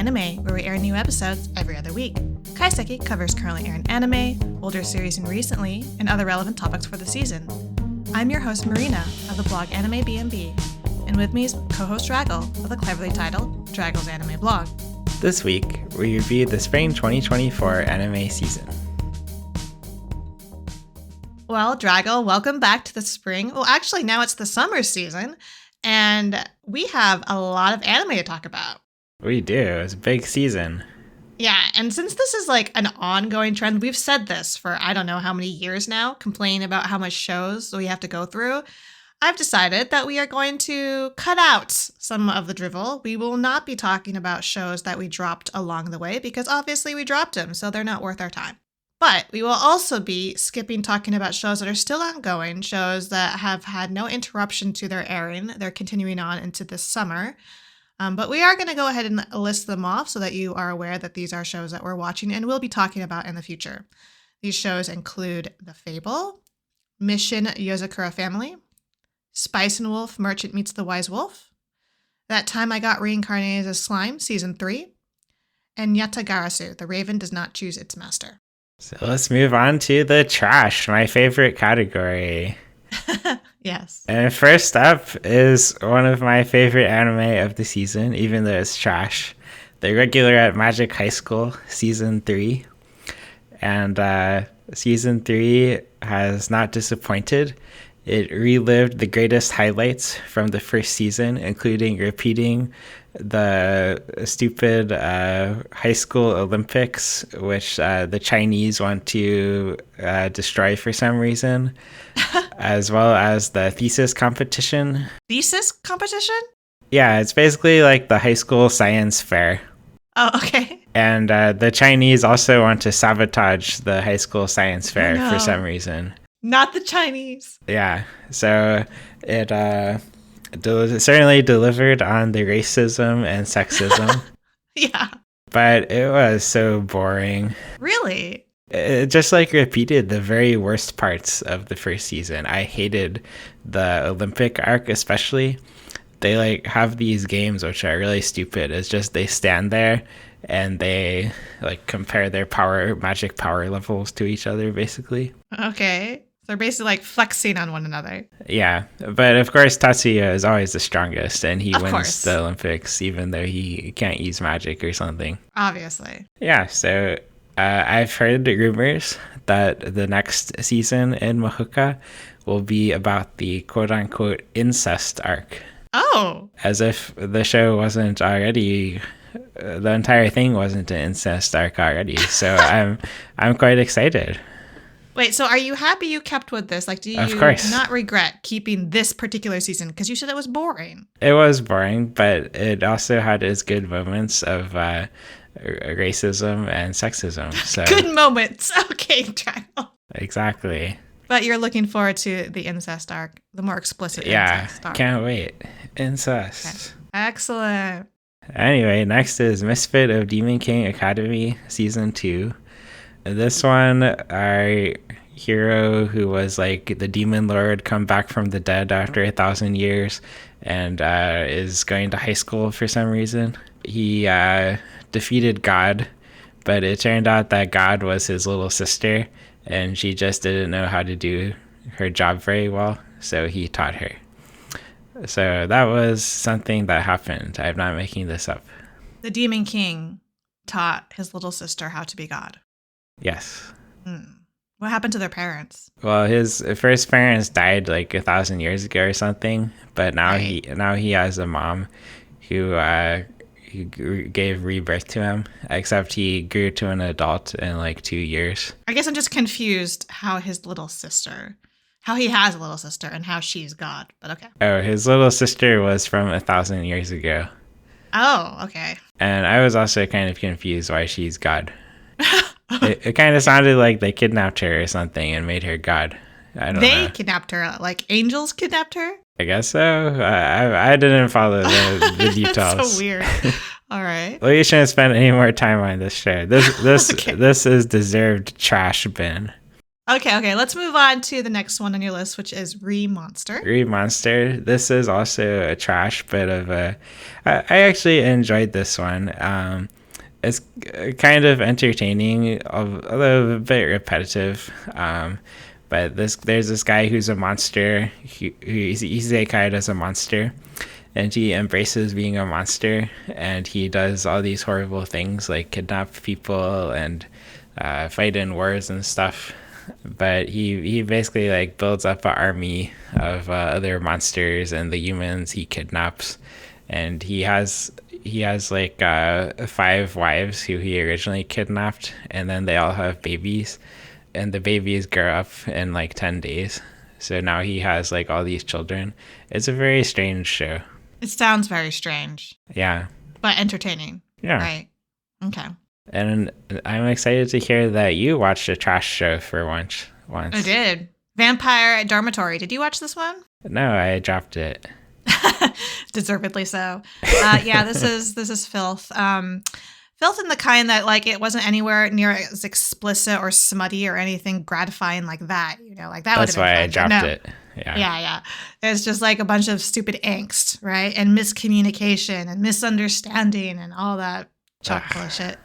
Anime, where we air new episodes every other week. Kaiseki covers currently airing anime, older series and recently, and other relevant topics for the season. I'm your host Marina of the blog Anime B&B, and with me is co-host Draggle of the cleverly titled Draggle's Anime Blog. This week, we reviewed the spring 2024 anime season. Well, Draggle, welcome back to the spring. Well, actually, now it's the summer season, and we have a lot of anime to talk about. We do. It's a big season. Yeah, and since this is like an ongoing trend, we've said this for I don't know how many years now, complaining about how much shows we have to go through. I've decided that we are going to cut out some of the drivel. We will not be talking about shows that we dropped along the way because obviously we dropped them, so they're not worth our time. But we will also be skipping talking about shows that are still ongoing, shows that have had no interruption to their airing. They're continuing on into this summer. But we are going to go ahead and list them off so that you are aware that these are shows that we're watching and will be talking about in the future. These shows include The Fable, Mission Yozakura Family, Spice and Wolf Merchant Meets the Wise Wolf, That Time I Got Reincarnated as Slime Season 3, and Yatagarasu, The Raven Does Not Choose Its Master. So let's move on to the trash, my favorite category. Yes. And first up is one of my favorite anime of the season, even though it's trash. The Irregular at Magic High School, Season 3. And Season 3 has not disappointed. It relived the greatest highlights from the first season, including repeating the stupid high school Olympics, which the Chinese want to destroy for some reason, as well as the thesis competition. Thesis competition? Yeah, it's basically like the high school science fair. Oh, okay. And the Chinese also want to sabotage the high school science fair for some reason. Not the Chinese. Yeah, so it certainly delivered on the racism and sexism. Yeah. But it was so boring. Really? It just like repeated the very worst parts of the first season. I hated the Olympic arc especially. They like have these games which are really stupid. It's just they stand there and they like compare their magic power levels to each other basically. Okay. They're basically like flexing on one another. Yeah, but of course Tatsuya is always the strongest and he wins the Olympics even though he can't use magic or something. Obviously. Yeah, so I've heard rumors that the next season in Mahuka will be about the quote-unquote incest arc. Oh! As if the show wasn't already... the entire thing wasn't an incest arc already, so I'm quite excited. Wait, so are you happy you kept with this? Like, do you not regret keeping this particular season? Because you said it was boring. It was boring, but it also had its good moments of racism and sexism. So good moments. Okay, Draggle. Exactly. But you're looking forward to the incest arc, the more explicit incest arc. Yeah, can't wait. Incest. Okay. Excellent. Anyway, next is Misfit of Demon King Academy Season 2. This one, our hero who was like the demon lord come back from the dead after 1,000 years and is going to high school for some reason. He defeated God, but it turned out that God was his little sister and she just didn't know how to do her job very well, so he taught her. So that was something that happened. I'm not making this up. The Demon King taught his little sister how to be God. Yes. What happened to their parents? Well, his first parents died like 1,000 years ago or something, but now he has a mom who gave rebirth to him, except he grew to an adult in like 2 years. I guess I'm just confused how he has a little sister and how she's God, but okay. Oh, his little sister was from 1,000 years ago. Oh, okay. And I was also kind of confused why she's God. It kind of sounded like they kidnapped her or something and made her God. I don't know. They kidnapped her, like angels kidnapped her? I guess so. I didn't follow the details. That's so weird. All right. Well, you shouldn't spend any more time on this show. This is deserved trash bin. Okay. Let's move on to the next one on your list, which is Re-Monster. Re-Monster. This is also a trash bit of a... I actually enjoyed this one. It's kind of entertaining, although a bit repetitive. But there's this guy who's a monster. He's isekai'd as a monster, and he embraces being a monster, and he does all these horrible things like kidnap people and fight in wars and stuff. But he basically like builds up an army of other monsters and the humans he kidnaps, and he has like 5 wives who he originally kidnapped, and then they all have babies, and the babies grow up in like 10 days. So now he has like all these children. It's a very strange show. It sounds very strange. Yeah. But entertaining. Yeah. Right. Okay. And I'm excited to hear that you watched a trash show for once. I did. Vampire at Dormitory. Did you watch this one? No, I dropped it. Deservedly so. Yeah, this is filth. Filth in the kind that like it wasn't anywhere near as explicit or smutty or anything gratifying like that. You know, like that would have been fun. That's why I dropped it. Yeah. Yeah. There's just like a bunch of stupid angst, right? And miscommunication and misunderstanding and all that chock-full of shit.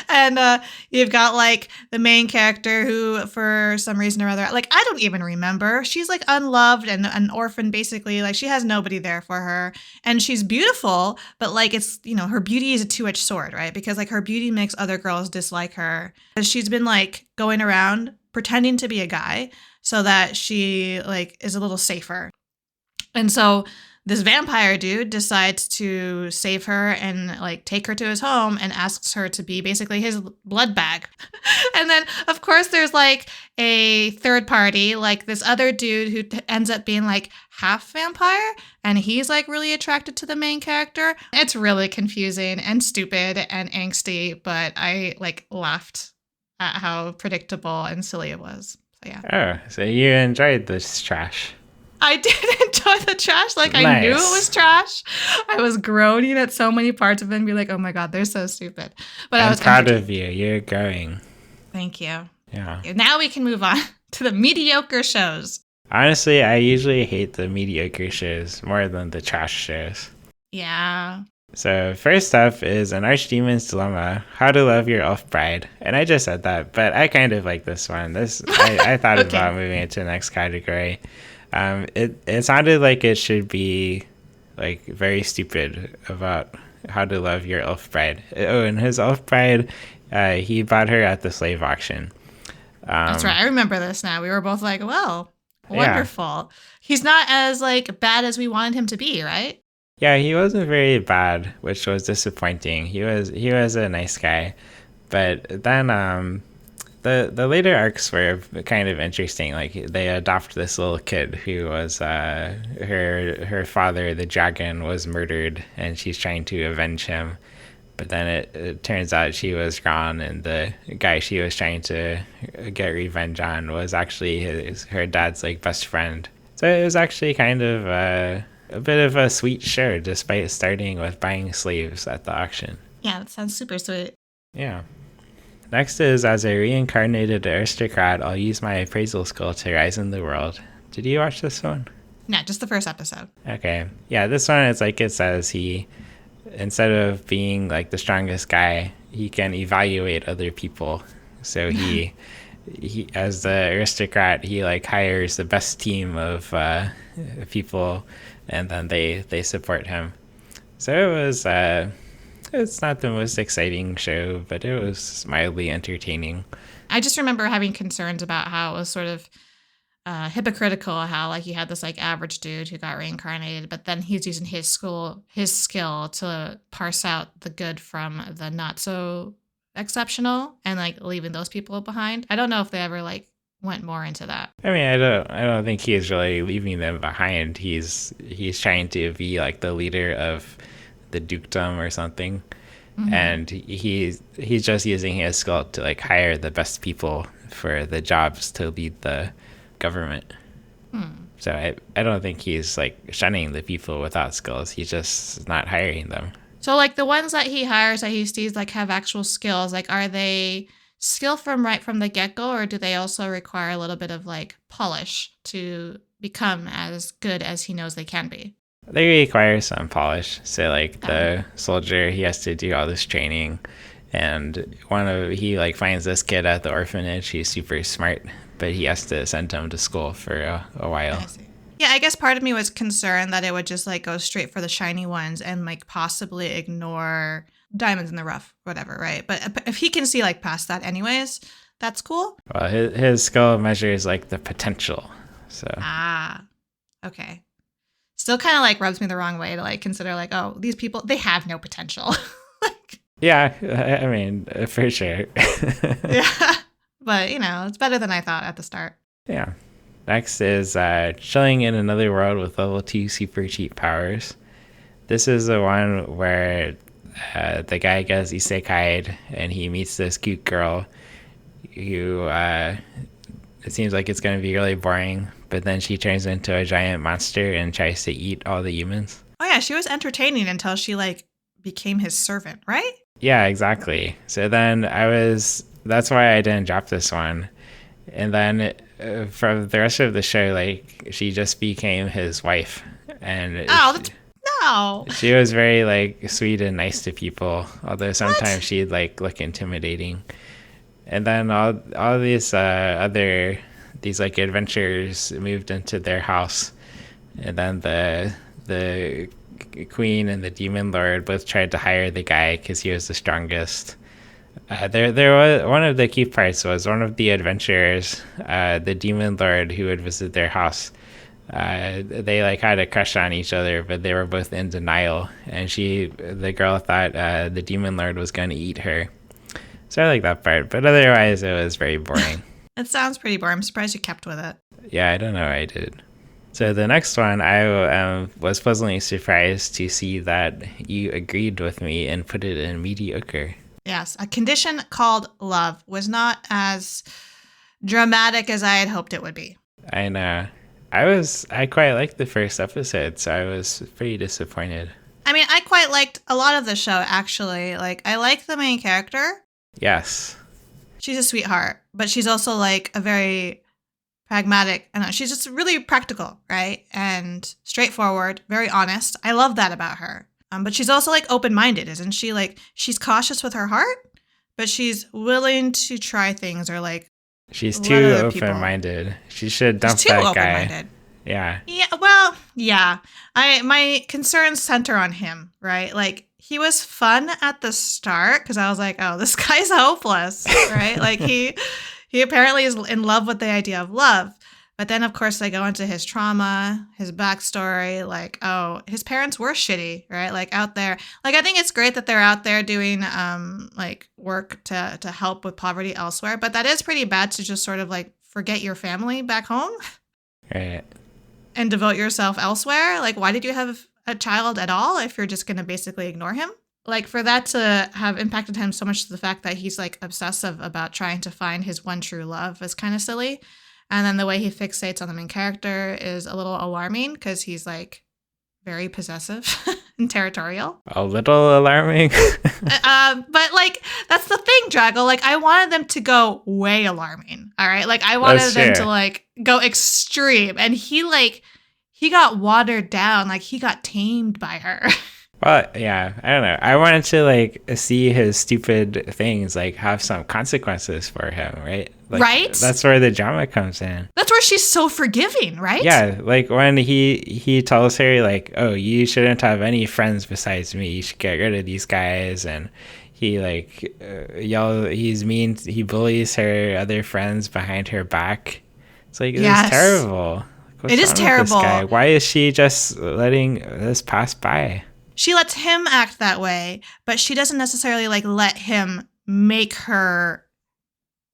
And you've got like the main character who for some reason or other, like I don't even remember, she's like unloved and an orphan basically, like she has nobody there for her, and she's beautiful, but like it's, you know, her beauty is a two-edged sword, right? Because like her beauty makes other girls dislike her. She's been like going around pretending to be a guy so that she like is a little safer. And so this vampire dude decides to save her and like take her to his home and asks her to be basically his blood bag. And then of course there's like a third party, like this other dude who ends up being like half vampire, and he's like really attracted to the main character. It's really confusing and stupid and angsty, but I like laughed at how predictable and silly it was. So yeah. Oh, so you enjoyed this trash. I did enjoy the trash. Like, Nice. I knew it was trash. I was groaning at so many parts of it and be like, oh my God, they're so stupid. But I was proud of you. You're going. Thank you. Yeah. Now we can move on to the mediocre shows. Honestly, I usually hate the mediocre shows more than the trash shows. Yeah. So first up is An Archdemon's Dilemma, How to Love Your Elf Bride. And I just said that, but I kind of like this one. I thought Okay. about moving it to the next category. It sounded like it should be like very stupid about how to love your elf bride. Oh, and his elf bride, he bought her at the slave auction. That's right. I remember this now. We were both like, well, wonderful. Yeah. He's not as like bad as we wanted him to be, right? Yeah, he wasn't very bad, which was disappointing. He was a nice guy. But then the later arcs were kind of interesting. Like they adopt this little kid who was her father, the dragon, was murdered, and she's trying to avenge him. But then it turns out she was gone, and the guy she was trying to get revenge on was actually her dad's like best friend. So it was actually kind of a bit of a sweet show, despite starting with buying slaves at the auction. Yeah, that sounds super sweet. Yeah. Next is, as a reincarnated aristocrat, I'll use my appraisal skill to rise in the world. Did you watch this one? No, just the first episode. Okay. Yeah, this one is like it says, he, instead of being like the strongest guy, he can evaluate other people. So he as the aristocrat, he like hires the best team of people, and then they support him. So it was it's not the most exciting show, but it was mildly entertaining. I just remember having concerns about how it was sort of hypocritical, how like you had this like average dude who got reincarnated, but then he's using his skill to parse out the good from the not so exceptional and like leaving those people behind. I don't know if they ever like went more into that. I mean, I don't think he's really leaving them behind. He's trying to be like the leader of the dukedom or something. Mm-hmm. And he's just using his skill to like hire the best people for the jobs to lead the government. So I don't think he's like shunning the people without skills. He's just not hiring them. So like the ones that he hires that he sees like have actual skills, like are they skill from right from the get-go, or do they also require a little bit of like polish to become as good as he knows they can be? They require some polish. So like the soldier, he has to do all this training, and he like finds this kid at the orphanage. He's super smart, but he has to send him to school for a while. I see. Yeah, I guess part of me was concerned that it would just like go straight for the shiny ones and like possibly ignore diamonds in the rough, whatever, right? But if he can see like past that anyways, that's cool. Well, his skill measures like the potential. So Okay. Still kind of like rubs me the wrong way to like consider like, oh, these people, they have no potential. Like, yeah, I mean, for sure. yeah. But, it's better than I thought at the start. Yeah. Next is Chilling in Another World with level 2 super cheap powers. This is the one where the guy gets isekai'd and he meets this cute girl who it seems like it's going to be really boring, but then she turns into a giant monster and tries to eat all the humans. Oh yeah, she was entertaining until she like became his servant, right? Yeah, exactly. So then that's why I didn't drop this one. And then for the rest of the show, like she just became his wife. And no. She was very like sweet and nice to people, although sometimes she'd like look intimidating. And then all these these like adventurers moved into their house, and then the queen and the demon lord both tried to hire the guy because he was the strongest. There was one of the key parts was one of the adventurers, the demon lord who would visit their house. They like had a crush on each other, but they were both in denial, and the girl thought the demon lord was going to eat her. So I like that part, but otherwise it was very boring. It sounds pretty boring. I'm surprised you kept with it. Yeah, I don't know, I did. So the next one, I was pleasantly surprised to see that you agreed with me and put it in mediocre. Yes, A Condition Called Love was not as dramatic as I had hoped it would be. I know. I quite liked the first episode, so I was pretty disappointed. I mean, I quite liked a lot of the show, actually. Like, I like the main character. Yes. She's a sweetheart, but she's also like a very pragmatic, I don't know, she's just really practical, right? And straightforward, very honest. I love that about her. But she's also like open-minded, isn't she? Like, she's cautious with her heart, but she's willing to try things or like. She's too open-minded. She should dump that guy. Yeah. Yeah. Well, yeah. My concerns center on him, right? Like, he was fun at the start because I was like, oh, this guy's hopeless, right? Like he apparently is in love with the idea of love. But then, of course, they go into his trauma, his backstory, like, oh, his parents were shitty, right? Like out there. Like, I think it's great that they're out there doing like work to help with poverty elsewhere. But that is pretty bad to just sort of like forget your family back home. Right. And devote yourself elsewhere. Like, why did you have a child at all if you're just going to basically ignore him? Like, for that to have impacted him so much to the fact that he's like obsessive about trying to find his one true love is kind of silly. And then the way he fixates on the main character is a little alarming because he's like very possessive and territorial. A little alarming. But like, that's the thing, Drago. Like, I wanted them to go way alarming. All right. Like, I wanted them to like go extreme. And he got watered down. Like, he got tamed by her. Well, yeah, I don't know. I wanted to like see his stupid things like have some consequences for him, right? Like, right? That's where the drama comes in. That's where she's so forgiving, right? Yeah, like when he tells her like, "Oh, you shouldn't have any friends besides me. You should get rid of these guys," and he like he's mean. He bullies her other friends behind her back. It's like it's terrible. It is terrible. Why is she just letting this pass by? She lets him act that way, but she doesn't necessarily like let him make her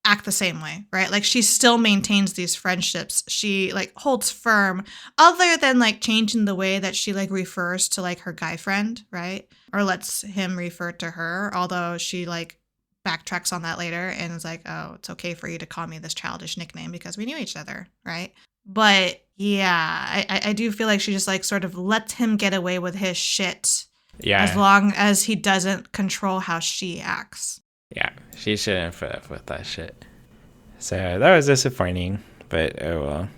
act the same way, right? Like, she still maintains these friendships. She like holds firm, other than like changing the way that she like refers to like her guy friend, right? Or lets him refer to her, although she like backtracks on that later and is like, oh, it's okay for you to call me this childish nickname because we knew each other, right? But yeah, I do feel like she just like sort of lets him get away with his shit. Yeah. As long as he doesn't control how she acts. Yeah, she shouldn't put up with that shit. So that was disappointing, but oh well.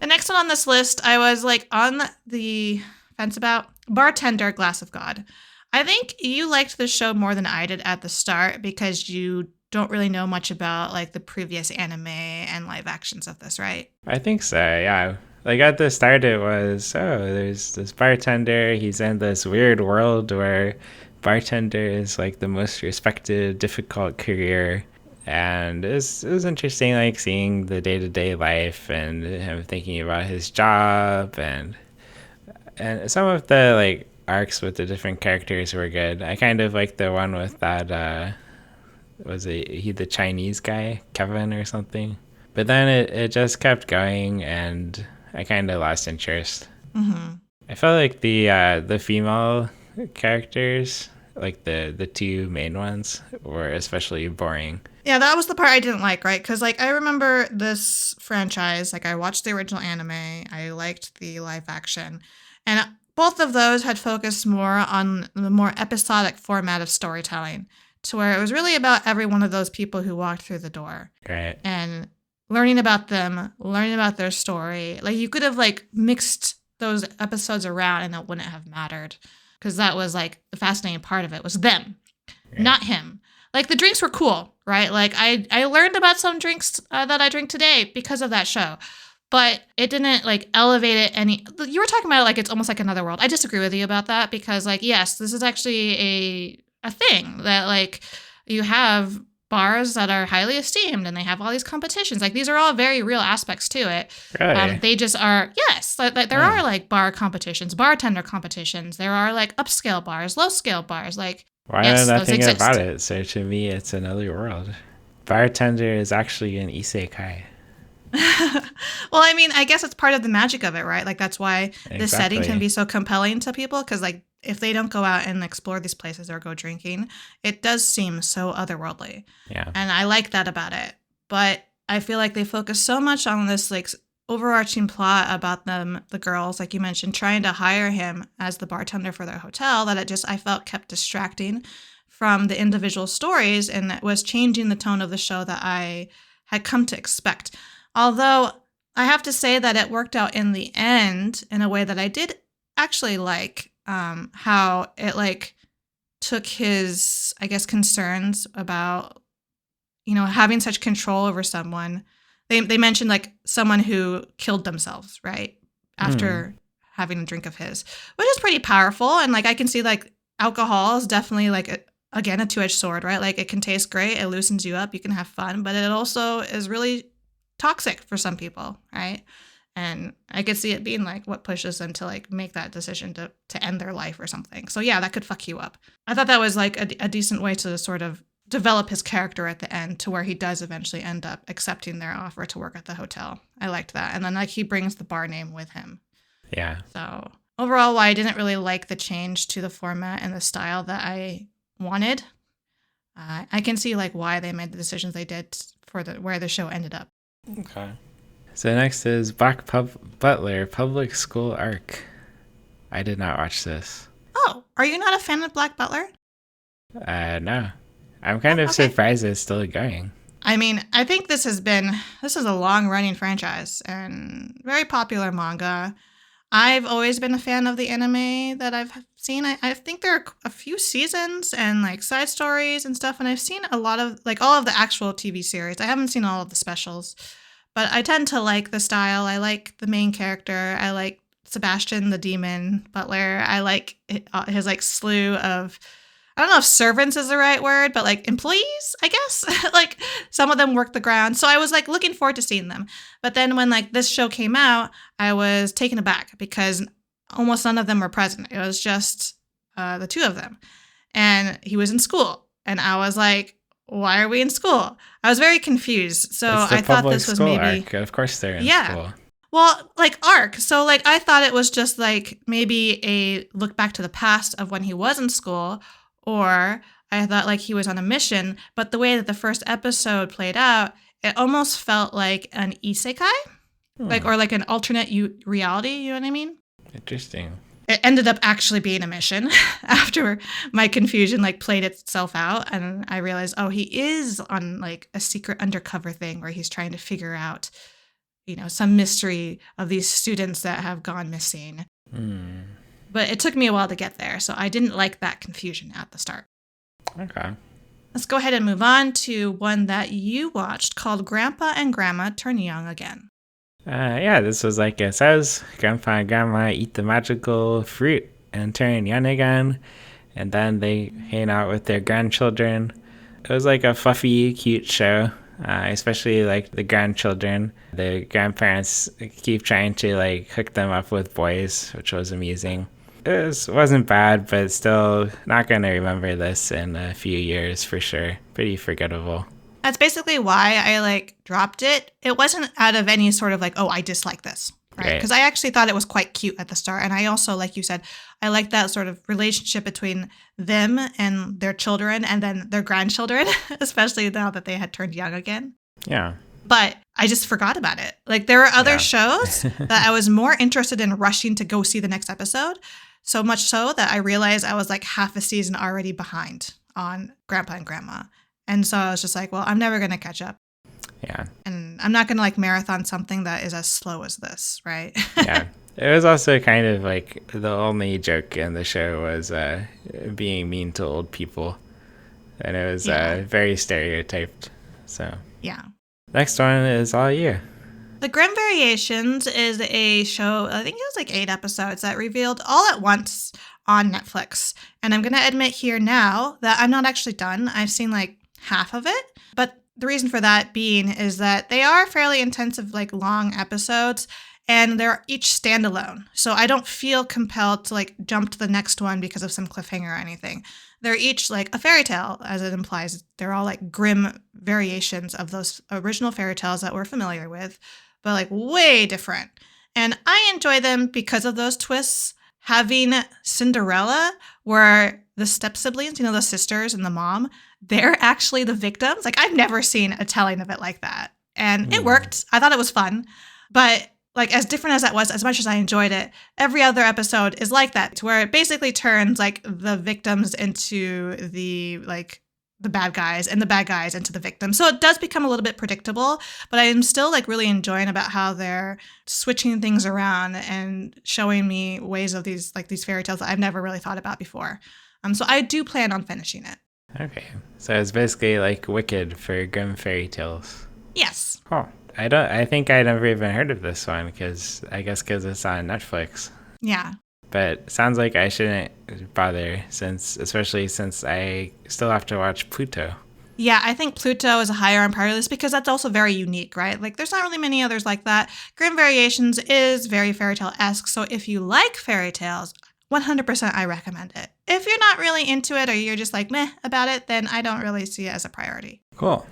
The next one on this list, I was like on the fence about. Bartender Glass of God. I think you liked the show more than I did at the start because you don't really know much about like the previous anime and live actions of this, right? I think so, yeah. Like at the start it was, there's this bartender, he's in this weird world where bartender is like the most respected, difficult career. And it was interesting like seeing the day-to-day life and him thinking about his job and some of the like arcs with the different characters were good. I kind of like the one with that was he the Chinese guy, Kevin or something. But then it just kept going and I kind of lost interest. Mm-hmm. I felt like the female characters, like the two main ones, were especially boring. Yeah, that was the part I didn't like, right? Because like I remember this franchise, like I watched the original anime, I liked the live action, and both of those had focused more on the more episodic format of storytelling, to where it was really about every one of those people who walked through the door. Right. And learning about them, learning about their story. Like you could have like mixed those episodes around and it wouldn't have mattered. Because that was like the fascinating part of it was them, Right. not him. Like the drinks were cool, right? Like I learned about some drinks that I drink today because of that show. But it didn't like elevate it any. You were talking about it like it's almost like another world. I disagree with you about that because like, yes, this is actually a thing that like you have bars that are highly esteemed and they have all these competitions. Like these are all very real aspects to it. Really? They just are, yes, like there are like bar competitions, bartender competitions. There are like upscale bars, low scale bars. Like, Well, I yes, know those nothing exist. about it, so to me it's another world. Bartender is actually an isekai. Well, I mean, I guess it's part of the magic of it, right? Like that's why the setting Exactly. can be so compelling to people because like if they don't go out and explore these places or go drinking, it does seem so otherworldly. Yeah. And I like that about it. But I feel like they focus so much on this like overarching plot about the girls, like you mentioned, trying to hire him as the bartender for their hotel that it just I felt kept distracting from the individual stories and it was changing the tone of the show that I had come to expect. Although I have to say that it worked out in the end in a way that I did actually like how it like took his, I guess, concerns about, you know, having such control over someone. They mentioned like someone who killed themselves, right? After having a drink of his, which is pretty powerful. And like I can see like alcohol is definitely like, again, a two-edged sword, right? Like it can taste great. It loosens you up. You can have fun, but it also is really toxic for some people, right? And I could see it being like what pushes them to like make that decision to end their life or something. So yeah, that could fuck you up. I thought that was like a decent way to sort of develop his character at the end to where he does eventually end up accepting their offer to work at the hotel. I liked that. And then like he brings the bar name with him. Yeah. So overall, why I didn't really like the change to the format and the style that I wanted, I can see like why they made the decisions they did for where the show ended up. Okay. So next is Butler Public School Arc. I did not watch this. Oh, are you not a fan of Black Butler? No. I'm kind of Okay. surprised it's still going. I mean, I think this is a long running franchise and very popular manga. I've always been a fan of the anime that I've seen. I think there are a few seasons and like side stories and stuff, and I've seen a lot of like all of the actual TV series. I haven't seen all of the specials, but I tend to like the style. I like the main character. I like Sebastian the demon Butler. I like his like slew of, I don't know if servants is the right word, but like employees, I guess. Like some of them work the ground. So I was like looking forward to seeing them. But then when like this show came out, I was taken aback because almost none of them were present. It was just the two of them. And he was in school. And I was like, why are we in school? I was very confused. So It's the I thought public this was school maybe... arc. Of course they're in Yeah. school. Well, like arc. So like I thought it was just like maybe a look back to the past of when he was in school, or I thought like he was on a mission. But the way that the first episode played out, it almost felt like an isekai, like or like an alternate reality. You know what I mean? Interesting. It ended up actually being a mission after my confusion like played itself out, and I realized, oh, he is on like a secret undercover thing where he's trying to figure out, you know, some mystery of these students that have gone missing. But it took me a while to get there, so I didn't like that confusion at the start. Okay. Let's go ahead and move on to one that you watched called Grandpa and Grandma Turn Young Again. Yeah, this was like it says, Grandpa and Grandma eat the magical fruit and turn young again, and then they hang out with their grandchildren. It was like a fluffy, cute show, especially like the grandchildren. The grandparents keep trying to like hook them up with boys, which was amusing. It wasn't bad, but still not going to remember this in a few years for sure. Pretty forgettable. That's basically why I like dropped it. It wasn't out of any sort of like, oh, I dislike this, right? Because I actually thought it was quite cute at the start. And I also, like you said, I like that sort of relationship between them and their children and then their grandchildren, especially now that they had turned young again. Yeah. But I just forgot about it. Like there were other shows that I was more interested in rushing to go see the next episode. So much so that I realized I was like half a season already behind on Grandpa and Grandma. And so I was just like, well, I'm never going to catch up. Yeah. And I'm not going to like marathon something that is as slow as this, right? Yeah. It was also kind of like the only joke in the show was being mean to old people. And it was very stereotyped. So, yeah. Next one is all you. The Grimm Variations is a show, I think it was like 8 episodes that revealed all at once on Netflix. And I'm going to admit here now that I'm not actually done. I've seen like half of it. But the reason for that being is that they are fairly intensive, like long episodes, and they're each standalone. So I don't feel compelled to like jump to the next one because of some cliffhanger or anything. They're each like a fairy tale, as it implies. They're all like Grimm variations of those original fairy tales that we're familiar with, but like way different. And I enjoy them because of those twists. Having Cinderella, where the step siblings, the sisters and the mom, they're actually the victims. Like I've never seen a telling of it like that. And it worked. I thought it was fun. But like as different as that was, as much as I enjoyed it, every other episode is like that, to where it basically turns like the victims into the bad guys and the bad guys into the victims. So it does become a little bit predictable, but I am still like really enjoying about how they're switching things around and showing me ways of these fairy tales that I've never really thought about before. So I do plan on finishing it. Okay. So it's basically like Wicked for Grimm fairy tales. Yes. Oh, I think I never even heard of this one because it's on Netflix. Yeah. But sounds like I shouldn't bother especially since I still have to watch Pluto. Yeah, I think Pluto is a higher on priority list because that's also very unique, right? Like there's not really many others like that. Grimm Variations is very fairy tale-esque. So if you like fairy tales, 100% I recommend it. If you're not really into it or you're just like meh about it, then I don't really see it as a priority. Cool.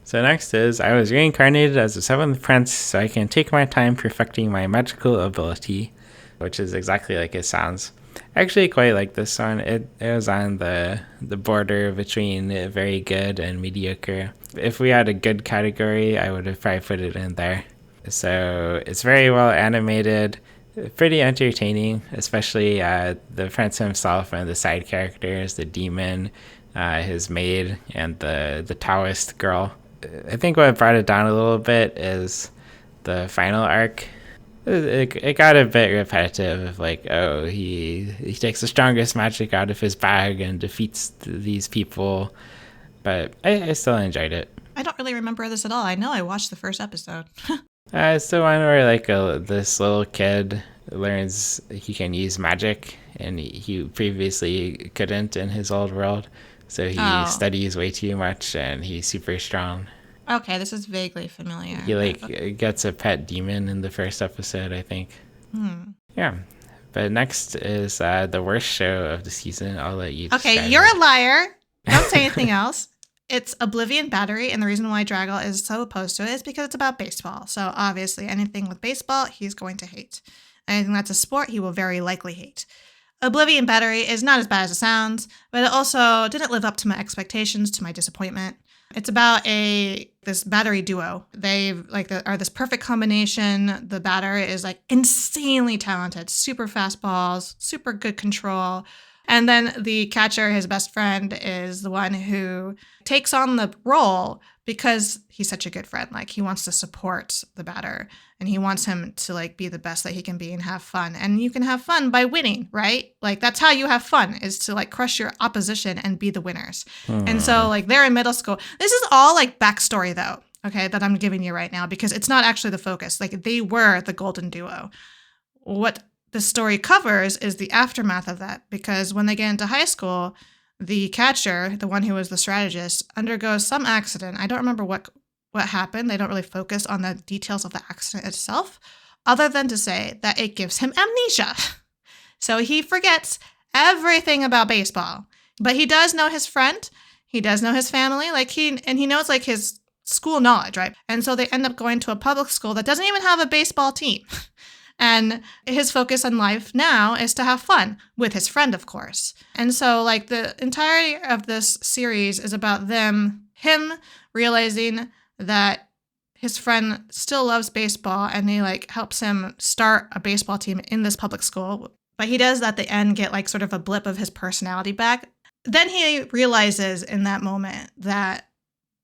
So next is, I was reincarnated as a 7th prince so I can take my time perfecting my magical ability, which is exactly like it sounds. I actually quite like this one. It was on the border between very good and mediocre. If we had a good category, I would have probably put it in there. So it's very well animated, pretty entertaining, especially the prince himself and the side characters, the demon, his maid, and the Taoist girl. I think what brought it down a little bit is the final arc. It got a bit repetitive, like, oh, he takes the strongest magic out of his bag and defeats these people, but I still enjoyed it. I don't really remember this at all. I know I watched the first episode. It's the one where like this little kid learns he can use magic, and he previously couldn't in his old world, so he studies way too much, and he's super strong. Okay, this is vaguely familiar. He gets a pet demon in the first episode, I think. Yeah. But next is the worst show of the season. I'll let you describe Okay, you're it. a liar. Don't say anything else. It's Oblivion Battery, and the reason why Draggle is so opposed to it is because it's about baseball. So obviously anything with baseball, he's going to hate. Anything that's a sport, he will very likely hate. Oblivion Battery is not as bad as it sounds, but it also didn't live up to my expectations, to my disappointment. It's about this battery duo. They are this perfect combination. The batter is like insanely talented, super fast balls, super good control. And then the catcher, his best friend, is the one who takes on the role because he's such a good friend. Like, he wants to support the batter and he wants him to like be the best that he can be and have fun. And you can have fun by winning, right? Like, that's how you have fun, is to like crush your opposition and be the winners. And so like they're in middle school. This is all like backstory though, okay, that I'm giving you right now, because it's not actually the focus. Like, they were the golden duo. What the story covers is the aftermath of that, because when they get into high school, the catcher, the one who was the strategist, undergoes some accident. I don't remember what happened. They don't really focus on the details of the accident itself, other than to say that it gives him amnesia. So he forgets everything about baseball. But he does know his friend. He does know his family. He knows like his school knowledge, right? And so they end up going to a public school that doesn't even have a baseball team. And his focus on life now is to have fun with his friend, of course. And so like the entirety of this series is about him realizing that his friend still loves baseball, and he like helps him start a baseball team in this public school. But he does at the end get like sort of a blip of his personality back. Then he realizes in that moment that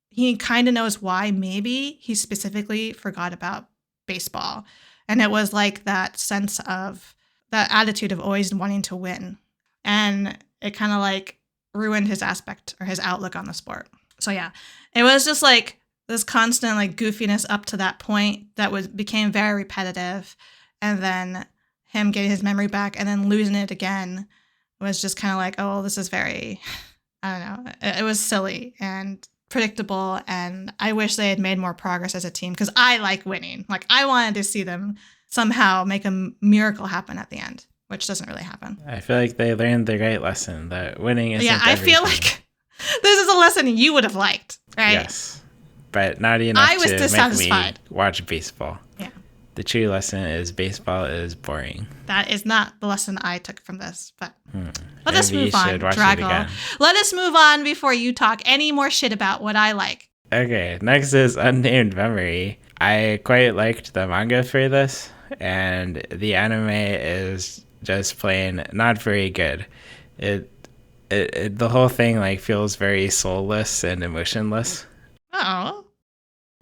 he kind of knows why maybe he specifically forgot about baseball. And it was like that sense of that attitude of always wanting to win. And it kind of like ruined his aspect or his outlook on the sport. So yeah, it was just like this constant like goofiness up to that point that became very repetitive. And then him getting his memory back and then losing it again was just kind of like, oh, this is very, I don't know. It was silly and predictable, and I wish they had made more progress as a team, because I like winning. Like, I wanted to see them somehow make a miracle happen at the end, which doesn't really happen. I feel like they learned the right lesson that winning isn't I feel like this is a lesson you would have liked, right? Yes, but not enough I was to dissatisfied. make me watch baseball. Yeah. The true lesson is baseball is boring. That is not the lesson I took from this, but let Maybe us move you on, should watch it Drago. again. Let us move on before you talk any more shit about what I like. Okay, next is Unnamed Memory. I quite liked the manga for this, and the anime is just plain not very good. The whole thing like feels very soulless and emotionless. Oh.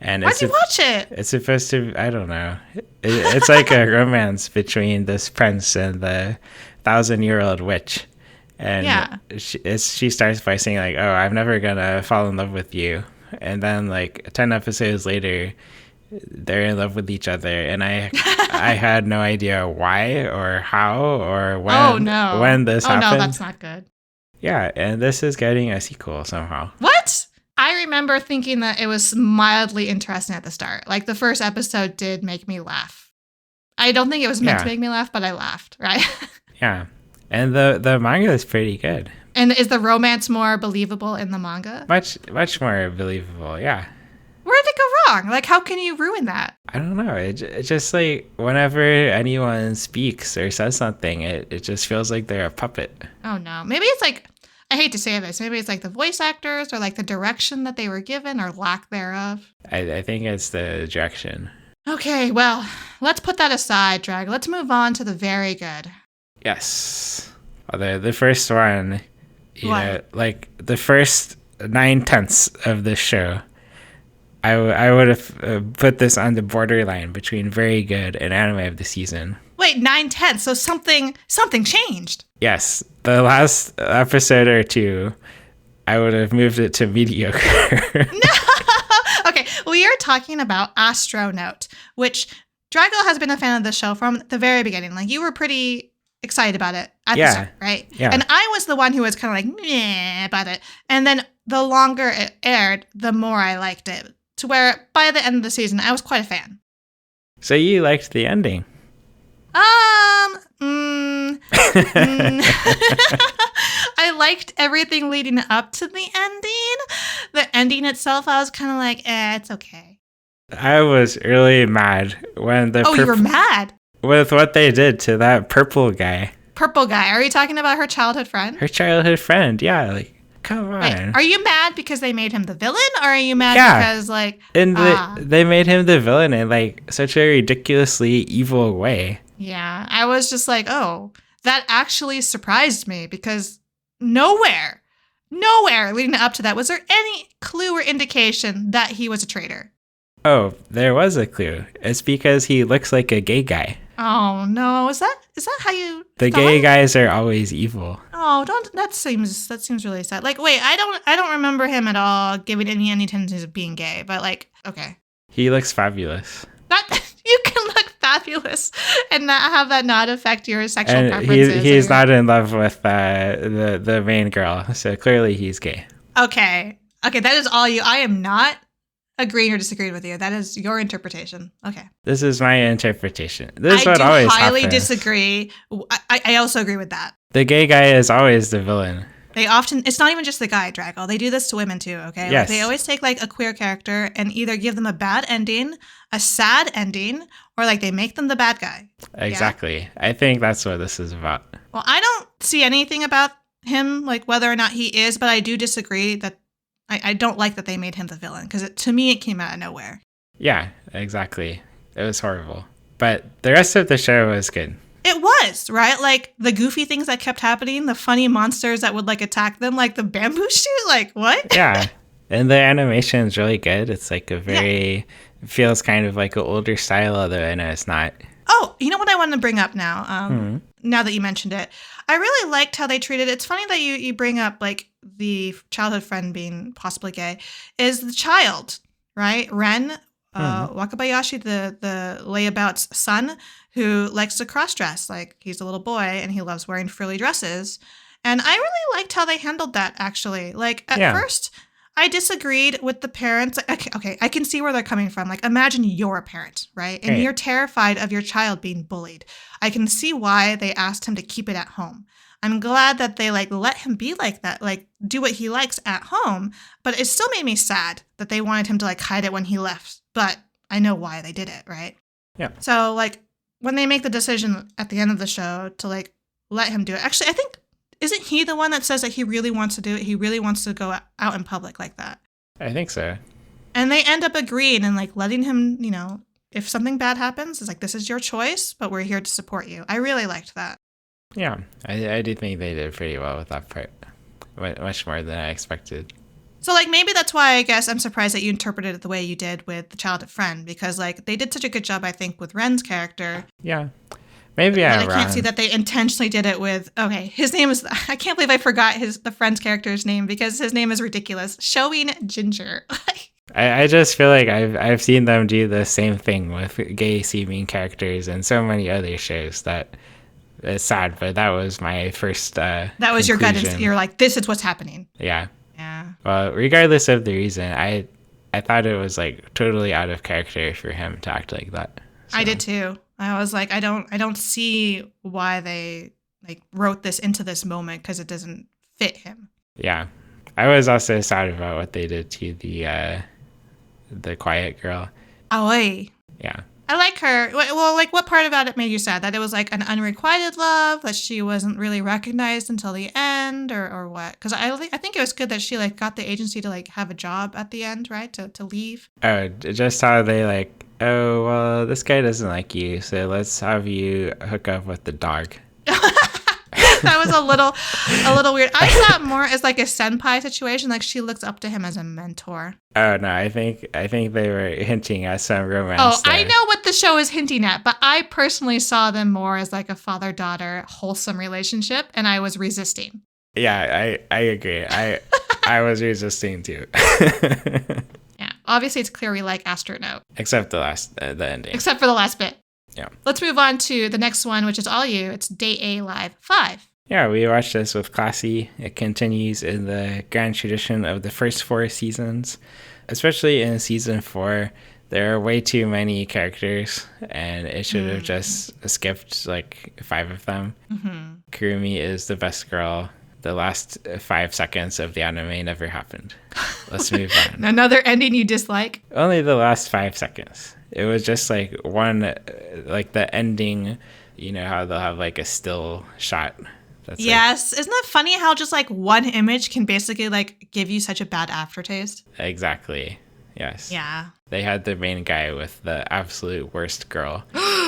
And Why'd you watch it? It's supposed to, I don't know. It's like a romance between this prince and the 1,000-year-old witch. And yeah. she starts by saying like, oh, I'm never gonna fall in love with you. And then like 10 episodes later, they're in love with each other. And I had no idea why or how or when this happened. Oh no, that's not good. Yeah, and this is getting a sequel somehow. What? I remember thinking that it was mildly interesting at the start. Like, the first episode did make me laugh. I don't think it was meant to make me laugh, but I laughed, right? Yeah. And the manga is pretty good. And is the romance more believable in the manga? Much more believable, yeah. Where did it go wrong? Like, how can you ruin that? I don't know. It just like whenever anyone speaks or says something, it just feels like they're a puppet. Oh, no. Maybe it's like, I hate to say this, maybe it's like the voice actors or like the direction that they were given or lack thereof. I think it's the direction. Okay, well, let's put that aside, Drag. Let's move on to the very good. Yes. Although the first one, you know, like the first 9/10 of the show, I would have put this on the borderline between very good and anime of the season. Wait, 9/10, so something changed. Yes, the last episode or two, I would have moved it to mediocre. No! Okay, we are talking about Astro Note, which Drago has been a fan of the show from the very beginning. Like, you were pretty excited about it at the start, right? Yeah. And I was the one who was kind of like, meh about it. And then the longer it aired, the more I liked it. To where by the end of the season, I was quite a fan. So you liked the ending? I liked everything leading up to the ending. The ending itself, I was kind of like, it's okay. I was really mad when you were mad? With what they did to that purple guy. Purple guy? Are you talking about her childhood friend? Her childhood friend, yeah. Like, come on. Wait, are you mad because they made him the villain? Or are you mad because, like... And they made him the villain in, like, such a ridiculously evil way. Yeah, I was just like, oh, that actually surprised me because nowhere leading up to that was there any clue or indication that he was a traitor. Oh, there was a clue. It's because he looks like a gay guy. Oh no, is that how you The thought? gay guys are always evil. Oh, that seems really sad. Like, wait, I don't remember him at all giving any tendencies of being gay, but like, okay. He looks fabulous. You can look fabulous and not have that not affect your sexual And preferences. he's not in love with the main girl, so clearly he's gay. Okay, that is all you. I am not agreeing or disagreeing with you. That is your interpretation. Okay. This is my interpretation. This is what I always do highly happens. disagree. I also agree with that. The gay guy is always the villain. They often, it's not even just the guy, Drago. They do this to women too, okay? Yes. Like, they always take like a queer character and either give them a bad ending, a sad ending, or like they make them the bad guy. Exactly. Yeah? I think that's what this is about. Well, I don't see anything about him, like whether or not he is, but I do disagree that I don't like that they made him the villain because to me, it came out of nowhere. Yeah, exactly. It was horrible. But the rest of the show was good. It was, right? Like the goofy things that kept happening, the funny monsters that would like attack them, like the bamboo shoot, like what? Yeah. And the animation is really good. It's like a very, feels kind of like an older style, although I know it's not. Oh, you know what I wanted to bring up now? Now that you mentioned it, I really liked how they treated it. It's funny that you bring up like the childhood friend being possibly gay, is the child, right? Ren, Wakabayashi, the layabout's son, who likes to cross-dress. Like, he's a little boy and he loves wearing frilly dresses. And I really liked how they handled that, actually. Like, at first, I disagreed with the parents. Okay, I can see where they're coming from. Like, imagine you're a parent, right? And you're terrified of your child being bullied. I can see why they asked him to keep it at home. I'm glad that they like let him be like that, like do what he likes at home. But it still made me sad that they wanted him to like hide it when he left. But I know why they did it, right? Yeah. So like when they make the decision at the end of the show to like let him do it. Actually, I think, isn't he the one that says that he really wants to do it? He really wants to go out in public like that. I think so. And they end up agreeing and like letting him, you know, if something bad happens, it's like, this is your choice, but we're here to support you. I really liked that. Yeah, I do think they did pretty well with that part. Much more than I expected. So, like, maybe that's why I guess I'm surprised that you interpreted it the way you did with the childhood friend, because, like, they did such a good job, I think, with Ren's character. Yeah. Maybe I'm wrong. I can't see that they intentionally did it with, okay, his name is, I can't believe I forgot the friend's character's name because his name is ridiculous. Showing Ginger. I just feel like I've seen them do the same thing with gay seeming characters and so many other shows that it's sad, but that was my first that was your gut instinct. You're like, this is what's happening. Yeah. Yeah. Well, regardless of the reason, I thought it was like totally out of character for him to act like that. So. I did too. I was like, I don't see why they like wrote this into this moment because it doesn't fit him. Yeah. I was also sad about what they did to the quiet girl. Aoi. Yeah. I like her. Well, like, what part about it made you sad? That it was like an unrequited love, that she wasn't really recognized until the end, or what? Because I think it was good that she like got the agency to like have a job at the end, right? To leave. Oh, just how they like, oh, well, this guy doesn't like you, so let's have you hook up with the dog. That was a little weird. I saw it more as like a senpai situation. Like she looks up to him as a mentor. Oh no, I think they were hinting at some romance. Oh, there. I know what the show is hinting at, but I personally saw them more as like a father-daughter wholesome relationship, and I was resisting. Yeah, I agree. I was resisting too. Yeah, obviously it's clear we like Astro Note. Except the ending. Except for the last bit. Yeah. Let's move on to the next one, which is all you. It's Day A Live 5. Yeah, we watched this with Classy. It continues in the grand tradition of the first 4 seasons. Especially in season 4, there are way too many characters, and it should have just skipped like 5 of them. Mm-hmm. Kurumi is the best girl. The last 5 seconds of the anime never happened. Let's move on. Another ending you dislike? Only the last 5 seconds. It was just like one, like the ending, you know how they'll have like a still shot. That's yes. Isn't that funny how just like one image can basically like give you such a bad aftertaste? Exactly. Yes. Yeah. They had the main guy with the absolute worst girl.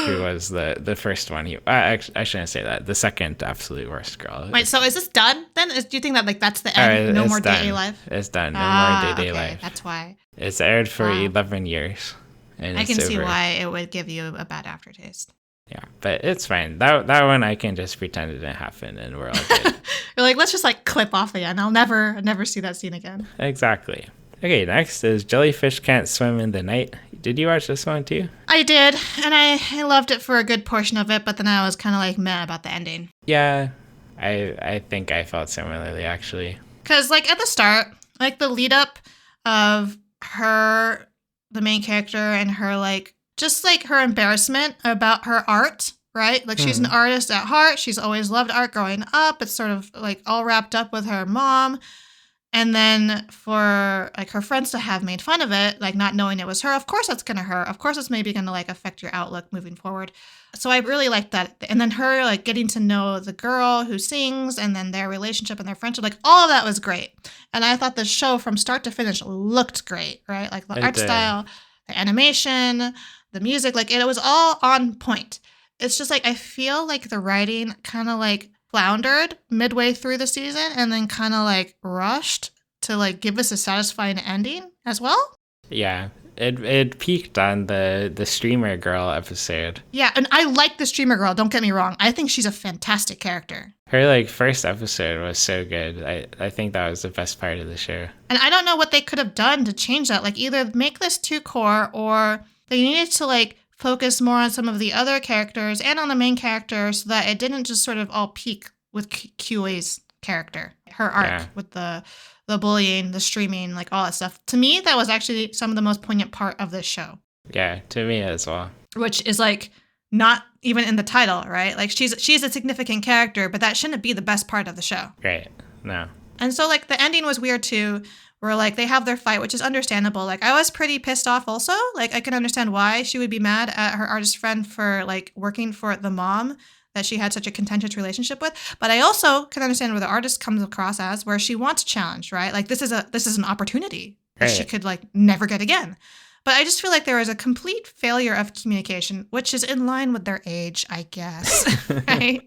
who was the first one. I shouldn't say that. The second absolute worst girl. Wait, so is this done then? Do you think that like that's the end? No more done. Day Life? It's done. No more Day okay, Life. That's why. It's aired for 11 years. And I can see why it would give you a bad aftertaste. Yeah, but it's fine. That one I can just pretend it didn't happen and we're all good. You're like, let's just like clip off the end. I'll never see that scene again. Exactly. Okay, next is Jellyfish Can't Swim in the Night. Did you watch this one too? I did, and I loved it for a good portion of it, but then I was kind of like meh about the ending. Yeah, I think I felt similarly actually. Because like at the start, like the lead up of her, the main character, and her like, just like her embarrassment about her art, right? Like she's an artist at heart. She's always loved art growing up. It's sort of like all wrapped up with her mom. And then for like her friends to have made fun of it, like not knowing it was her, of course that's going to hurt. Of course it's maybe going to like affect your outlook moving forward. So I really liked that. And then her like getting to know the girl who sings and then their relationship and their friendship, like all of that was great. And I thought the show from start to finish looked great, right? Like the art style, the animation, the music, like it was all on point. It's just like I feel like the writing kind of like floundered midway through the season and then kind of like rushed to like give us a satisfying ending as well. Yeah, it peaked on the streamer girl episode. Yeah, and I like the streamer girl, don't get me wrong. I think she's a fantastic character. Her like first episode was so good. I think that was the best part of the show. And I don't know what they could have done to change that. Like either make this too core or they needed to like focus more on some of the other characters and on the main character so that it didn't just sort of all peak with QA's character, her arc with the bullying, the streaming, like all that stuff. To me, that was actually some of the most poignant part of this show. Yeah, to me as well. Which is like not even in the title, right? Like she's a significant character, but that shouldn't be the best part of the show. Right. No. And so like the ending was weird too, where like they have their fight, which is understandable. Like I was pretty pissed off also. Like I can understand why she would be mad at her artist friend for like working for the mom that she had such a contentious relationship with. But I also can understand where the artist comes across as where she wants a challenge, right? Like this is an opportunity that she could like never get again. But I just feel like there is a complete failure of communication, which is in line with their age, I guess, right?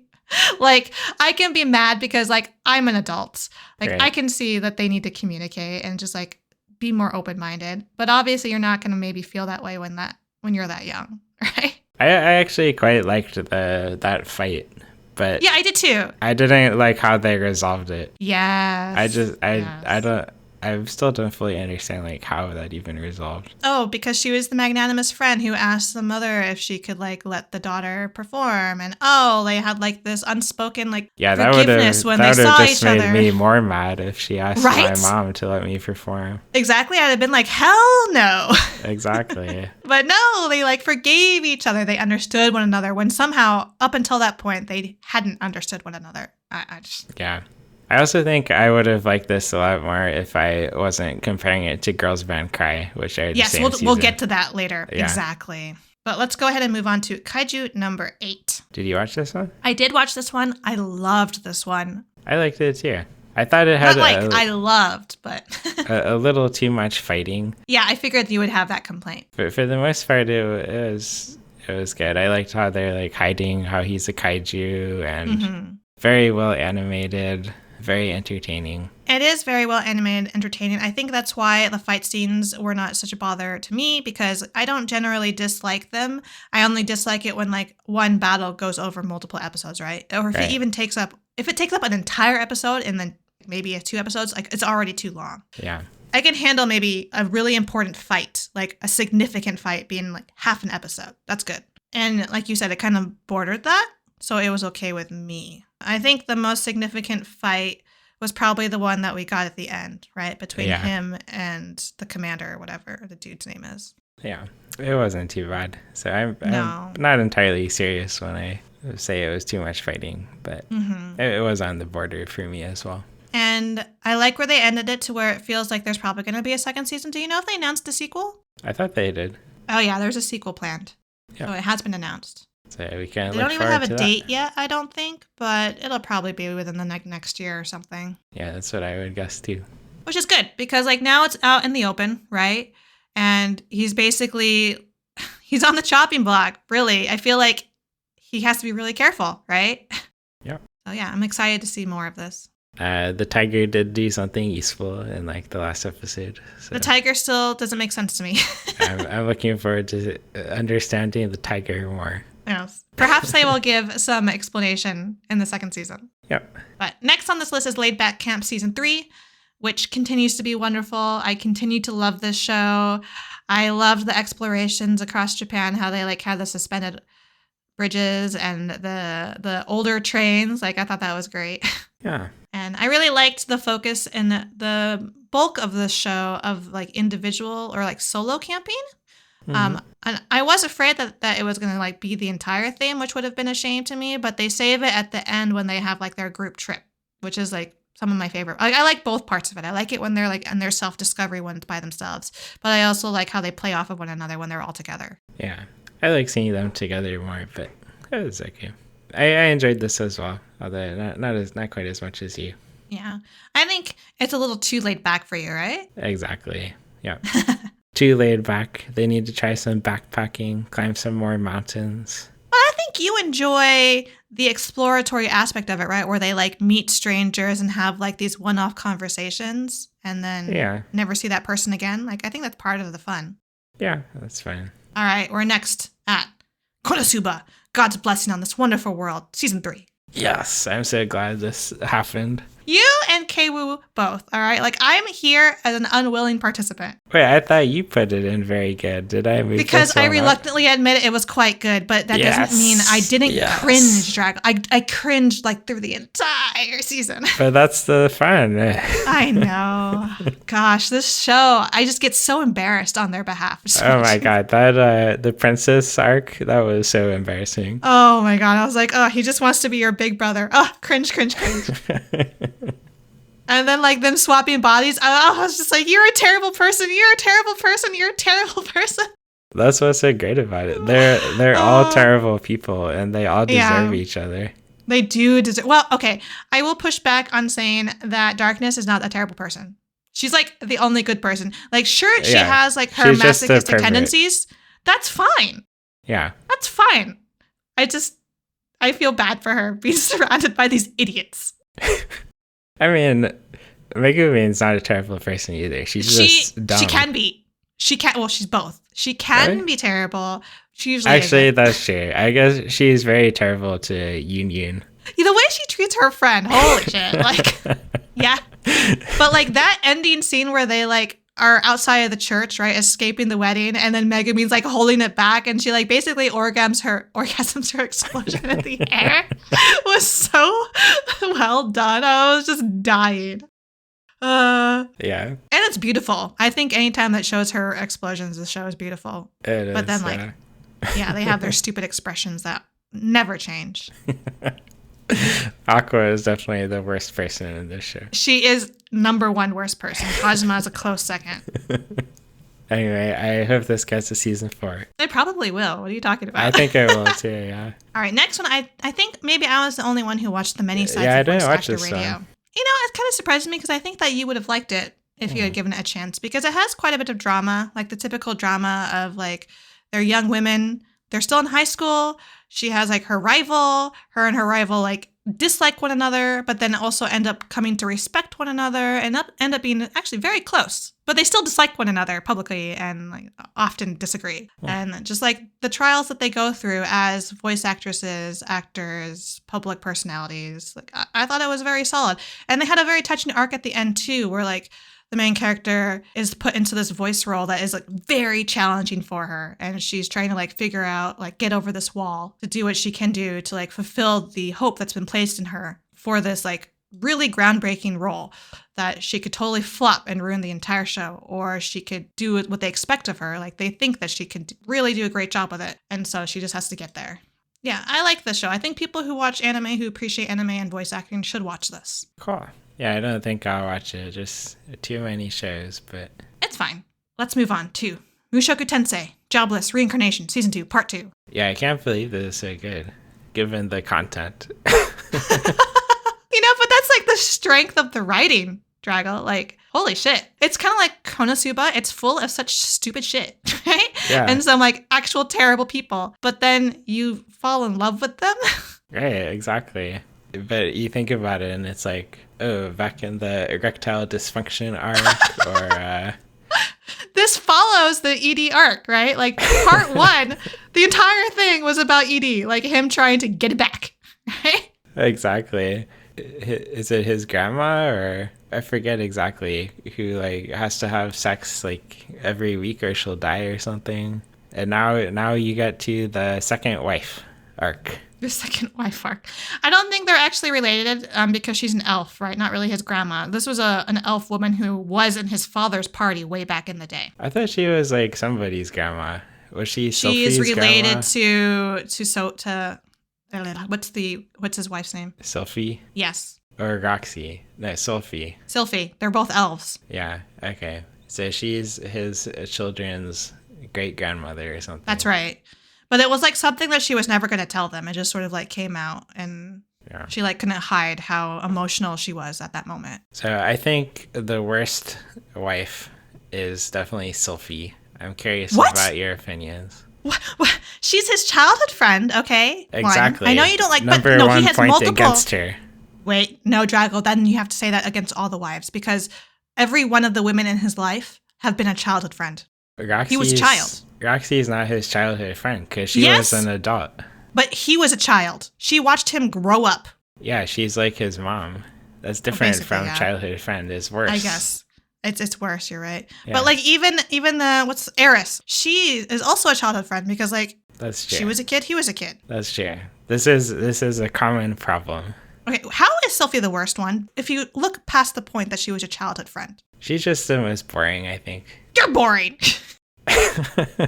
Like I can be mad because like I'm an adult. Like I can see that they need to communicate and just like be more open-minded. But obviously you're not going to maybe feel that way when you're that young, right? I actually quite liked that fight, but yeah, I did too. I didn't like how they resolved it. Yes. I still don't fully understand like how that even resolved. Oh, because she was the magnanimous friend who asked the mother if she could like let the daughter perform, and they had like this unspoken like forgiveness when they saw each other. That would have made me more mad if she asked my mom to let me perform. Exactly, I'd have been like, hell no. Exactly. But no, they like forgave each other. They understood one another when somehow up until that point they hadn't understood one another. Yeah. I also think I would have liked this a lot more if I wasn't comparing it to Girls Band Cry, which I we'll get to that later. Yeah. Exactly. But let's go ahead and move on to Kaiju No.8. Did you watch this one? I did watch this one. I loved this one. I liked it too. I thought it had I loved, but a little too much fighting. Yeah, I figured you would have that complaint. But for the most part, it was good. I liked how they're like hiding how he's a kaiju and very well animated. Very entertaining. It is very well animated, entertaining. I think that's why the fight scenes were not such a bother to me because I don't generally dislike them. I only dislike it when like one battle goes over multiple episodes, right? Or if it even takes up an entire episode and then maybe 2 episodes, like it's already too long. Yeah. I can handle maybe a really important fight, like a significant fight being like half an episode. That's good. And like you said, it kind of bordered that. So it was okay with me. I think the most significant fight was probably the one that we got at the end, right? Between him and the commander or whatever the dude's name is. Yeah, it wasn't too bad. So I'm not entirely serious when I say it was too much fighting, but it was on the border for me as well. And I like where they ended it to where it feels like there's probably going to be a second season. Do you know if they announced a sequel? I thought they did. Oh, yeah, there's a sequel planned. Yeah. So it has been announced. So we can They don't even have a date yet, I don't think, but it'll probably be within the next year or something. Yeah, that's what I would guess too. Which is good because like now it's out in the open, right? And he's basically He's on the chopping block, really. I feel like he has to be really careful, right? Yeah. So yeah, I'm excited to see more of this. The tiger did do something useful in like the last episode. So The tiger still doesn't make sense to me. I'm looking forward to understanding the tiger more. Yes. Perhaps they will give some explanation in the second season. Yep. But next on this list is Laid Back Camp Season 3, which continues to be wonderful. I continue to love this show. I loved the explorations across Japan, how they like had the suspended bridges and the older trains. Like I thought that was great. Yeah. And I really liked the focus in the bulk of the show of like individual or like solo camping. And I was afraid that it was going to like be the entire theme, which would have been a shame to me, but they save it at the end when they have like their group trip, which is like some of my favorite. I like both parts of it. I like it when they're like in their self-discovery ones by themselves, but I also like how they play off of one another when they're all together. Yeah. I like seeing them together more, but it was okay. I enjoyed this as well, although not quite as much as you. Yeah. I think it's a little too laid back for you, right? Exactly. Yeah. Too laid back. They need to try some backpacking, climb some more mountains. Well, I think you enjoy the exploratory aspect of it, right? Where they like meet strangers and have like these one-off conversations and then never see that person again. Like, I think that's part of the fun. Yeah, that's fine. All right, we're next at KONOSUBA, God's Blessing on This Wonderful World, Season 3. Yes, I'm so glad this happened. You and Keiwoo both, all right? Like, I'm here as an unwilling participant. Wait, I thought you put it in very good. Did I move Because this one I up? reluctantly admit it was quite good, but that doesn't mean I didn't cringe, Drag. I cringed, like, through the entire season. But that's the fun. I know. Gosh, this show, I just get so embarrassed on their behalf. Oh, my God. That, the princess arc, that was so embarrassing. Oh, my God. I was like, oh, he just wants to be your big brother. Oh, cringe. And then like them swapping bodies. I was just like, you're a terrible person. You're a terrible person. You're a terrible person. That's what's so great about it. They're all terrible people and they all deserve each other. They do deserve. Well, okay. I will push back on saying that Darkness is not a terrible person. She's like the only good person. Like, sure, she has like her masochistic tendencies. That's fine. Yeah. That's fine. I feel bad for her being surrounded by these idiots. I mean, Megumin's not a terrible person either. She's just dumb. She can be. Well, she's both. She can be terrible. She usually Actually, that's true. I guess she's very terrible to Yun. The way she treats her friend, holy shit. Like, yeah. But like that ending scene where they like are outside of the church, right, escaping the wedding, and then Megumin's like holding it back, and she like basically orgasms her explosion in the air was so well done. I was just dying. Yeah. And it's beautiful. I think anytime that shows her explosions, the show is beautiful. It is. But then like, they have their stupid expressions that never change. Aqua is definitely the worst person in this show. She is number one worst person. Kazuma is a close second. Anyway, I hope this gets to season 4. It probably will. What are you talking about? I think it will too, yeah. All right, next one. I think maybe I was the only one who watched the many sides I of didn't Voice watch Actor this Radio. one. It kind of surprised me because I think that you would have liked it if you had given it a chance, because it has quite a bit of drama, like the typical drama of like they're young women, they're still in high school. She has like her and her rival like dislike one another, but then also end up coming to respect one another and end up being actually very close. But they still dislike one another publicly and like often disagree. And just like the trials that they go through as voice actresses, actors, public personalities, like I thought it was very solid. And they had a very touching arc at the end too, where like the main character is put into this voice role that is like very challenging for her. And she's trying to like figure out, like get over this wall to do what she can do to like fulfill the hope that's been placed in her for this like really groundbreaking role that she could totally flop and ruin the entire show, or she could do what they expect of her. Like they think that she could really do a great job with it. And so she just has to get there. Yeah, I like this show. I think people who watch anime, who appreciate anime and voice acting should watch this. Cool. Yeah, I don't think I'll watch it. Just too many shows, but... It's fine. Let's move on to Mushoku Tensei, Jobless, Reincarnation, Season 2, Part 2. Yeah, I can't believe this is so good, given the content. But that's like the strength of the writing, Drago. Like, holy shit. It's kind of like Konosuba. It's full of such stupid shit, right? Yeah. And some like actual terrible people. But then you fall in love with them. Right, exactly. But you think about it and it's like, oh, back in the erectile dysfunction arc or This follows the ED arc, right? Like part 1, the entire thing was about ED, like him trying to get it back, right? Exactly. Is it his grandma or I forget exactly who like has to have sex like every week or she'll die or something. And now you get to the second wife arc. The second wife arc. I don't think they're actually related because she's an elf, right? Not really his grandma. This was an elf woman who was in his father's party way back in the day. I thought she was like somebody's grandma. Was she She's Sophie's related grandma? to what's his wife's name? Sophie? Yes. Or Roxy? No, Sophie. Sylphie. They're both elves. Yeah, okay. So she's his children's great-grandmother or something. That's right. But it was like something that she was never going to tell them. It just sort of like came out and she like couldn't hide how emotional she was at that moment. So I think the worst wife is definitely Sophie. I'm curious about your opinions. What? She's his childhood friend, okay? Exactly. One. I know you don't like, Number but no, one he has point multiple. against her. Wait, no, Drago, then you have to say that against all the wives because every one of the women in his life have been a childhood friend. He was a child. Roxy is not his childhood friend because she was an adult. But he was a child. She watched him grow up. Yeah, she's like his mom. That's different from childhood friend. It's worse. I guess. It's worse, you're right. Yeah. But like even the Eris, she is also a childhood friend because like that's true. She was a kid, he was a kid. That's true. This is a common problem. Okay, how is Sophie the worst one? If you look past the point that she was a childhood friend. She's just the most boring, I think. You're boring. What do you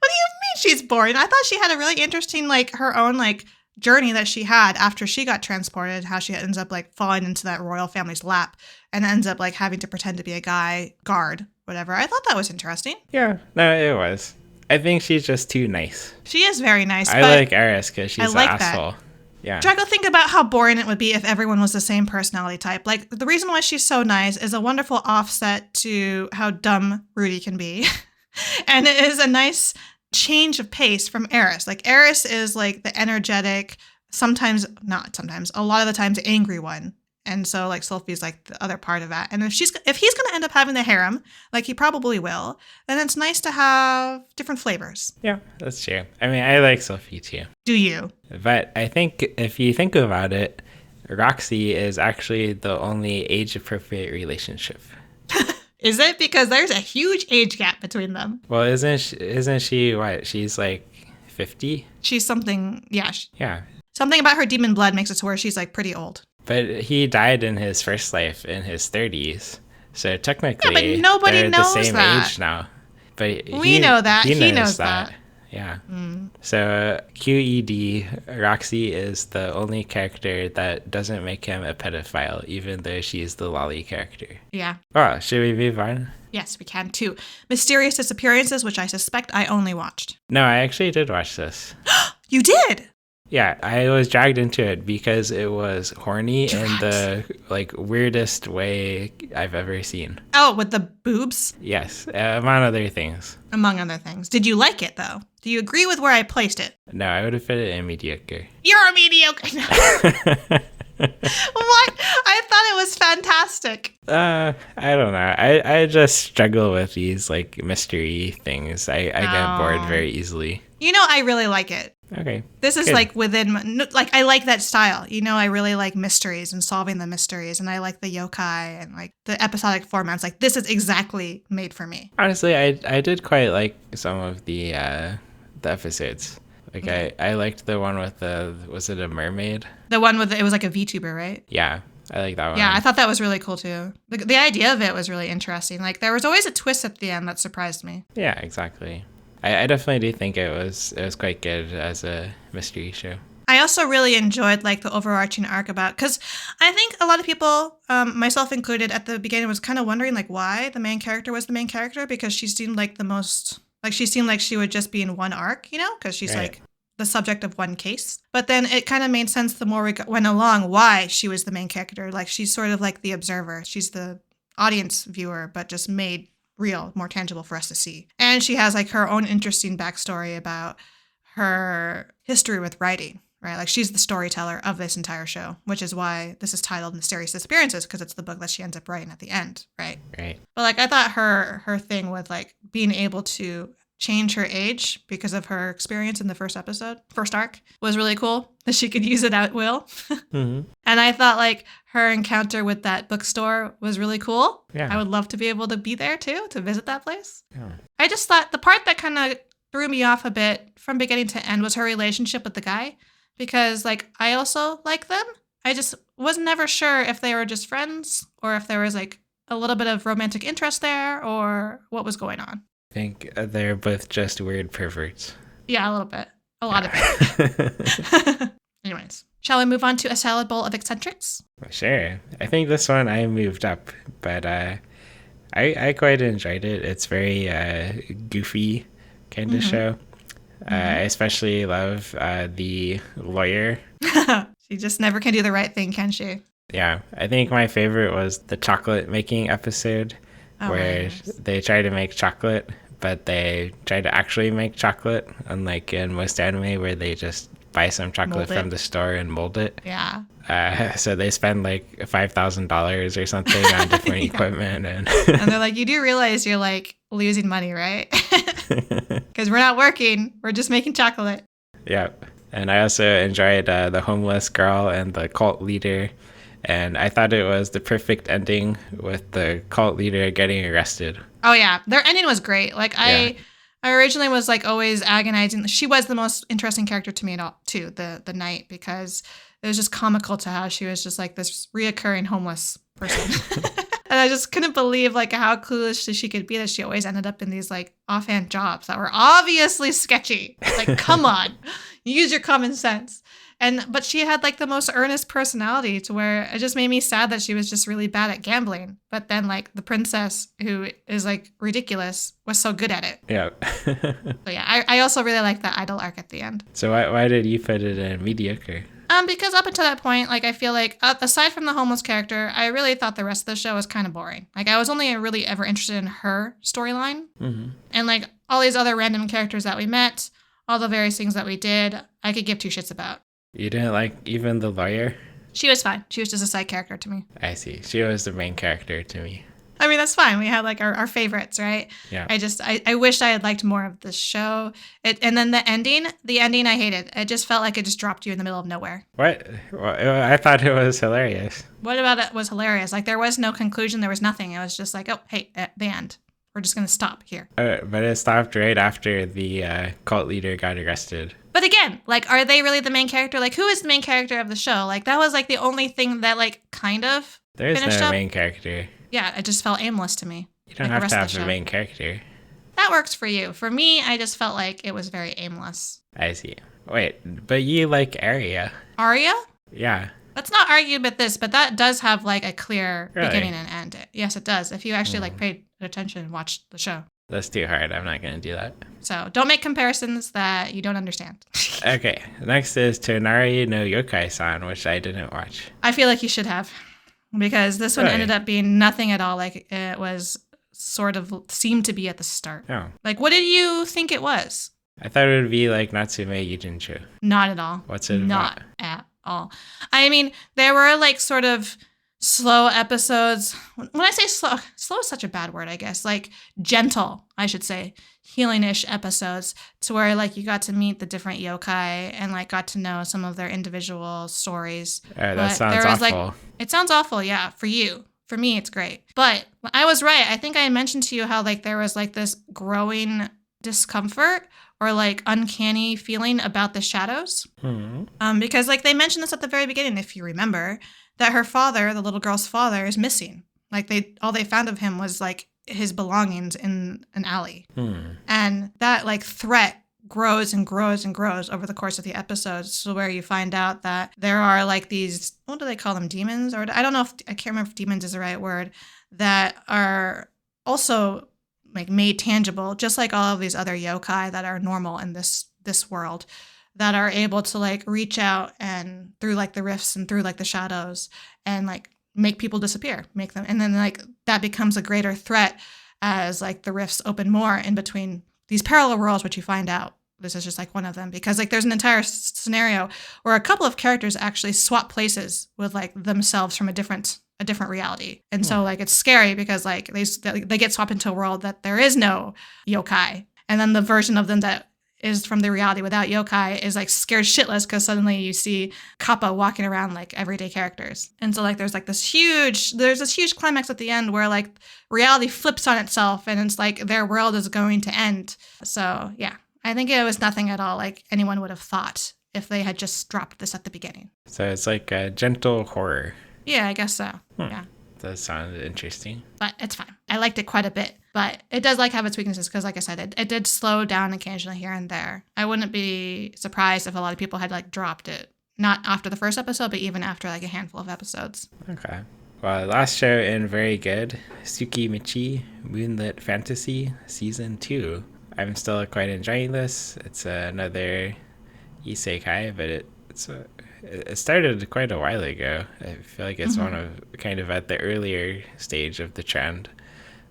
mean she's boring? I thought she had a really interesting, like, her own, like, journey that she had after she got transported, how she ends up, like, falling into that royal family's lap and ends up, like, having to pretend to be a guy guard, whatever. I thought that was interesting. Yeah, no, it was. I think she's just too nice. She is very nice. I like Eris because she's an asshole. That. Yeah. Drago, think about how boring it would be if everyone was the same personality type. Like, the reason why she's so nice is a wonderful offset to how dumb Rudy can be. And it is a nice change of pace from Eris. Like, Eris is, like, the energetic, not sometimes, a lot of the times angry one. And so, like, Sophie's, like, the other part of that. And if he's going to end up having the harem, like he probably will, then it's nice to have different flavors. Yeah, that's true. I mean, I like Sophie, too. Do you? But I think if you think about it, Roxy is actually the only age-appropriate relationship. Is it? Because there's a huge age gap between them. Well, isn't she what? She's like 50? She's something, yeah. Yeah. Something about her demon blood makes it to where she's like pretty old. But he died in his first life in his 30s. So technically, but nobody they're knows the same that. age now. But we know that. He knows that. Yeah. So QED, Roxy is the only character that doesn't make him a pedophile, even though she's the lolly character. Yeah. Oh, should we move on? Yes, we can too. Mysterious Disappearances, which I suspect I only watched. No, I actually did watch this. You did? Yeah, I was dragged into it because it was horny in the like weirdest way I've ever seen. Oh, with the boobs? Yes, among other things. Among other things. Did you like it though? Do you agree with where I placed it? No, I would have put it in mediocre. You're a mediocre. What? I thought it was fantastic. I don't know. I just struggle with these like mystery things. I get bored very easily. You know, I really like it. Okay. This is like like I like that style. You know, I really like mysteries and solving the mysteries, and I like the yokai and like the episodic formats. Like this is exactly made for me. Honestly, I did quite like some of the episodes. Like I liked the one with was it a mermaid? The one with it was like a VTuber, right? Yeah, I like that one. Yeah, I thought that was really cool too. The idea of it was really interesting. Like there was always a twist at the end that surprised me. Yeah, exactly. I definitely do think it was quite good as a mystery show. I also really enjoyed like the overarching arc because I think a lot of people, myself included, at the beginning was kind of wondering like why the main character was the main character because she seemed like she seemed like she would just be in one arc, you know, because she's like the subject of one case. But then it kind of made sense the more we went along why she was the main character. Like she's sort of like the observer. She's the audience viewer, but just made real, more tangible for us to see. And she has like her own interesting backstory about her history with writing, right? Like she's the storyteller of this entire show, which is why this is titled Mysterious Disappearances, because it's the book that she ends up writing at the end, right? Right. But like I thought her thing with like being able to change her age because of her experience in the first arc, was really cool, that she could use it at will. Mm-hmm. And I thought like her encounter with that bookstore was really cool. Yeah. I would love to be able to be there too, to visit that place. Yeah. I just thought the part that kind of threw me off a bit from beginning to end was her relationship with the guy, because like I also like them. I just was never sure if they were just friends or if there was like a little bit of romantic interest there or what was going on. I think they're both just weird perverts. Yeah, a little bit. A lot of it. Anyways, shall we move on to A Salad Bowl of Eccentrics? Sure. I think this one I moved up, but I quite enjoyed it. It's very goofy kind of show. I especially love the lawyer. She just never can do the right thing, can she? Yeah, I think my favorite was the chocolate making episode, where they try to make chocolate, but they try to actually make chocolate, unlike in most anime where they just buy some chocolate from the store and mold it. Yeah. So they spend like $5,000 or something on different equipment. And they're like, you do realize you're like losing money, right? Because we're not working. We're just making chocolate. Yep. And I also enjoyed the homeless girl and the cult leader. And I thought it was the perfect ending with the cult leader getting arrested. Oh, yeah. Their ending was great. Like, I originally was, like, always agonizing. She was the most interesting character to me at all, too, the knight, because it was just comical to how she was just, like, this reoccurring homeless person. And I just couldn't believe, like, how clueless she could be that she always ended up in these, like, offhand jobs that were obviously sketchy. Like, come on. Use your common sense. But she had like the most earnest personality, to where it just made me sad that she was just really bad at gambling. But then like the princess, who is like ridiculous, was so good at it. Yeah. So yeah, I also really like that idol arc at the end. So why did you put it in mediocre? Because up until that point, like I feel like aside from the homeless character, I really thought the rest of the show was kind of boring. Like I was only really ever interested in her storyline, and like all these other random characters that we met, all the various things that we did, I could give two shits about. You didn't like even the lawyer? She was fine. She was just a side character to me. I see. She was the main character to me. I mean, that's fine. We had like our favorites, right? Yeah. I wished I had liked more of this show. And then the ending I hated. It just felt like it just dropped you in the middle of nowhere. What? Well, I thought it was hilarious. What about it was hilarious? Like there was no conclusion. There was nothing. It was just like, oh, hey, at the end. We're just going to stop here. But it stopped right after the cult leader got arrested. But again, like, are they really the main character? Like, who is the main character of the show? Like, that was, like, the only thing that, like, kind of There is finished no up. main character. Yeah, it just felt aimless to me. You don't like have to have the a main character. That works for you. For me, I just felt like it was very aimless. I see. Wait, but you like Arya. Arya? Yeah. Let's not argue about this, but that does have, like, a clear Really? beginning and end. Yes, it does. If you actually, like, paid attention and watched the show. That's too hard. I'm not going to do that. So don't make comparisons that you don't understand. Okay. Next is Tonari no Yokai-san, which I didn't watch. I feel like you should have. Because this one Really? ended up being nothing at all like it was sort of seemed to be at the start. Oh. Like, what did you think it was? I thought it would be like Natsume Yujincho. Not at all. What's it Not about? at all. I mean, there were like sort of slow episodes. When I say slow is such a bad word, I guess. Like gentle, I should say, healing-ish episodes, to where like you got to meet the different yokai and like got to know some of their individual stories. That But sounds there was, awful. like, it sounds awful, yeah, for you. For me, it's great. But I was right. I think I mentioned to you how like there was like this growing discomfort or like uncanny feeling about the shadows. Because like they mentioned this at the very beginning, if you remember, that her father, the little girl's father, is missing. Like all they found of him was like his belongings in an alley. And that like threat grows and grows and grows over the course of the episodes, so where you find out that there are like these, what do they call them, demons? Or I don't know, I can't remember if demons is the right word, that are also like made tangible, just like all of these other yokai that are normal in this world, that are able to like reach out and through like the rifts and through like the shadows and like make people disappear, make them, and then like that becomes a greater threat as like the rifts open more in between these parallel worlds, which you find out this is just like one of them, because like there's an entire scenario where a couple of characters actually swap places with like themselves from a different reality. And so like it's scary because like they get swapped into a world that there is no yokai. And then the version of them that is from the reality without yokai is like scared shitless because suddenly you see Kappa walking around like everyday characters. And so like there's this huge climax at the end where like reality flips on itself and it's like their world is going to end. So yeah, I think it was nothing at all like anyone would have thought if they had just dropped this at the beginning. So it's like a gentle horror. Yeah, I guess so. Yeah. That sounds interesting. But it's fine. I liked it quite a bit. But it does like have its weaknesses because, like I said, it did slow down occasionally here and there. I wouldn't be surprised if a lot of people had like dropped it. Not after the first episode, but even after like a handful of episodes. Okay. Well, last show in very good, TSUKIMICHI, Moonlit Fantasy, Season 2. I'm still quite enjoying this. It's another isekai, but it started quite a while ago. I feel like it's one of kind of at the earlier stage of the trend.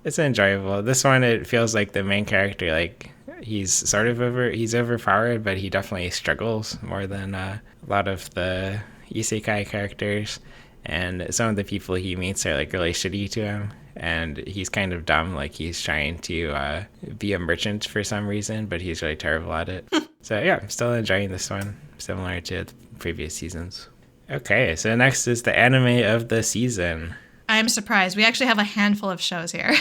It's enjoyable. This one, it feels like the main character, like he's overpowered, but he definitely struggles more than a lot of the isekai characters. And some of the people he meets are like really shitty to him. And he's kind of dumb, like he's trying to be a merchant for some reason, but he's really terrible at it. So yeah, I'm still enjoying this one, similar to the previous seasons. Okay, so next is the anime of the season. I'm surprised. We actually have a handful of shows here.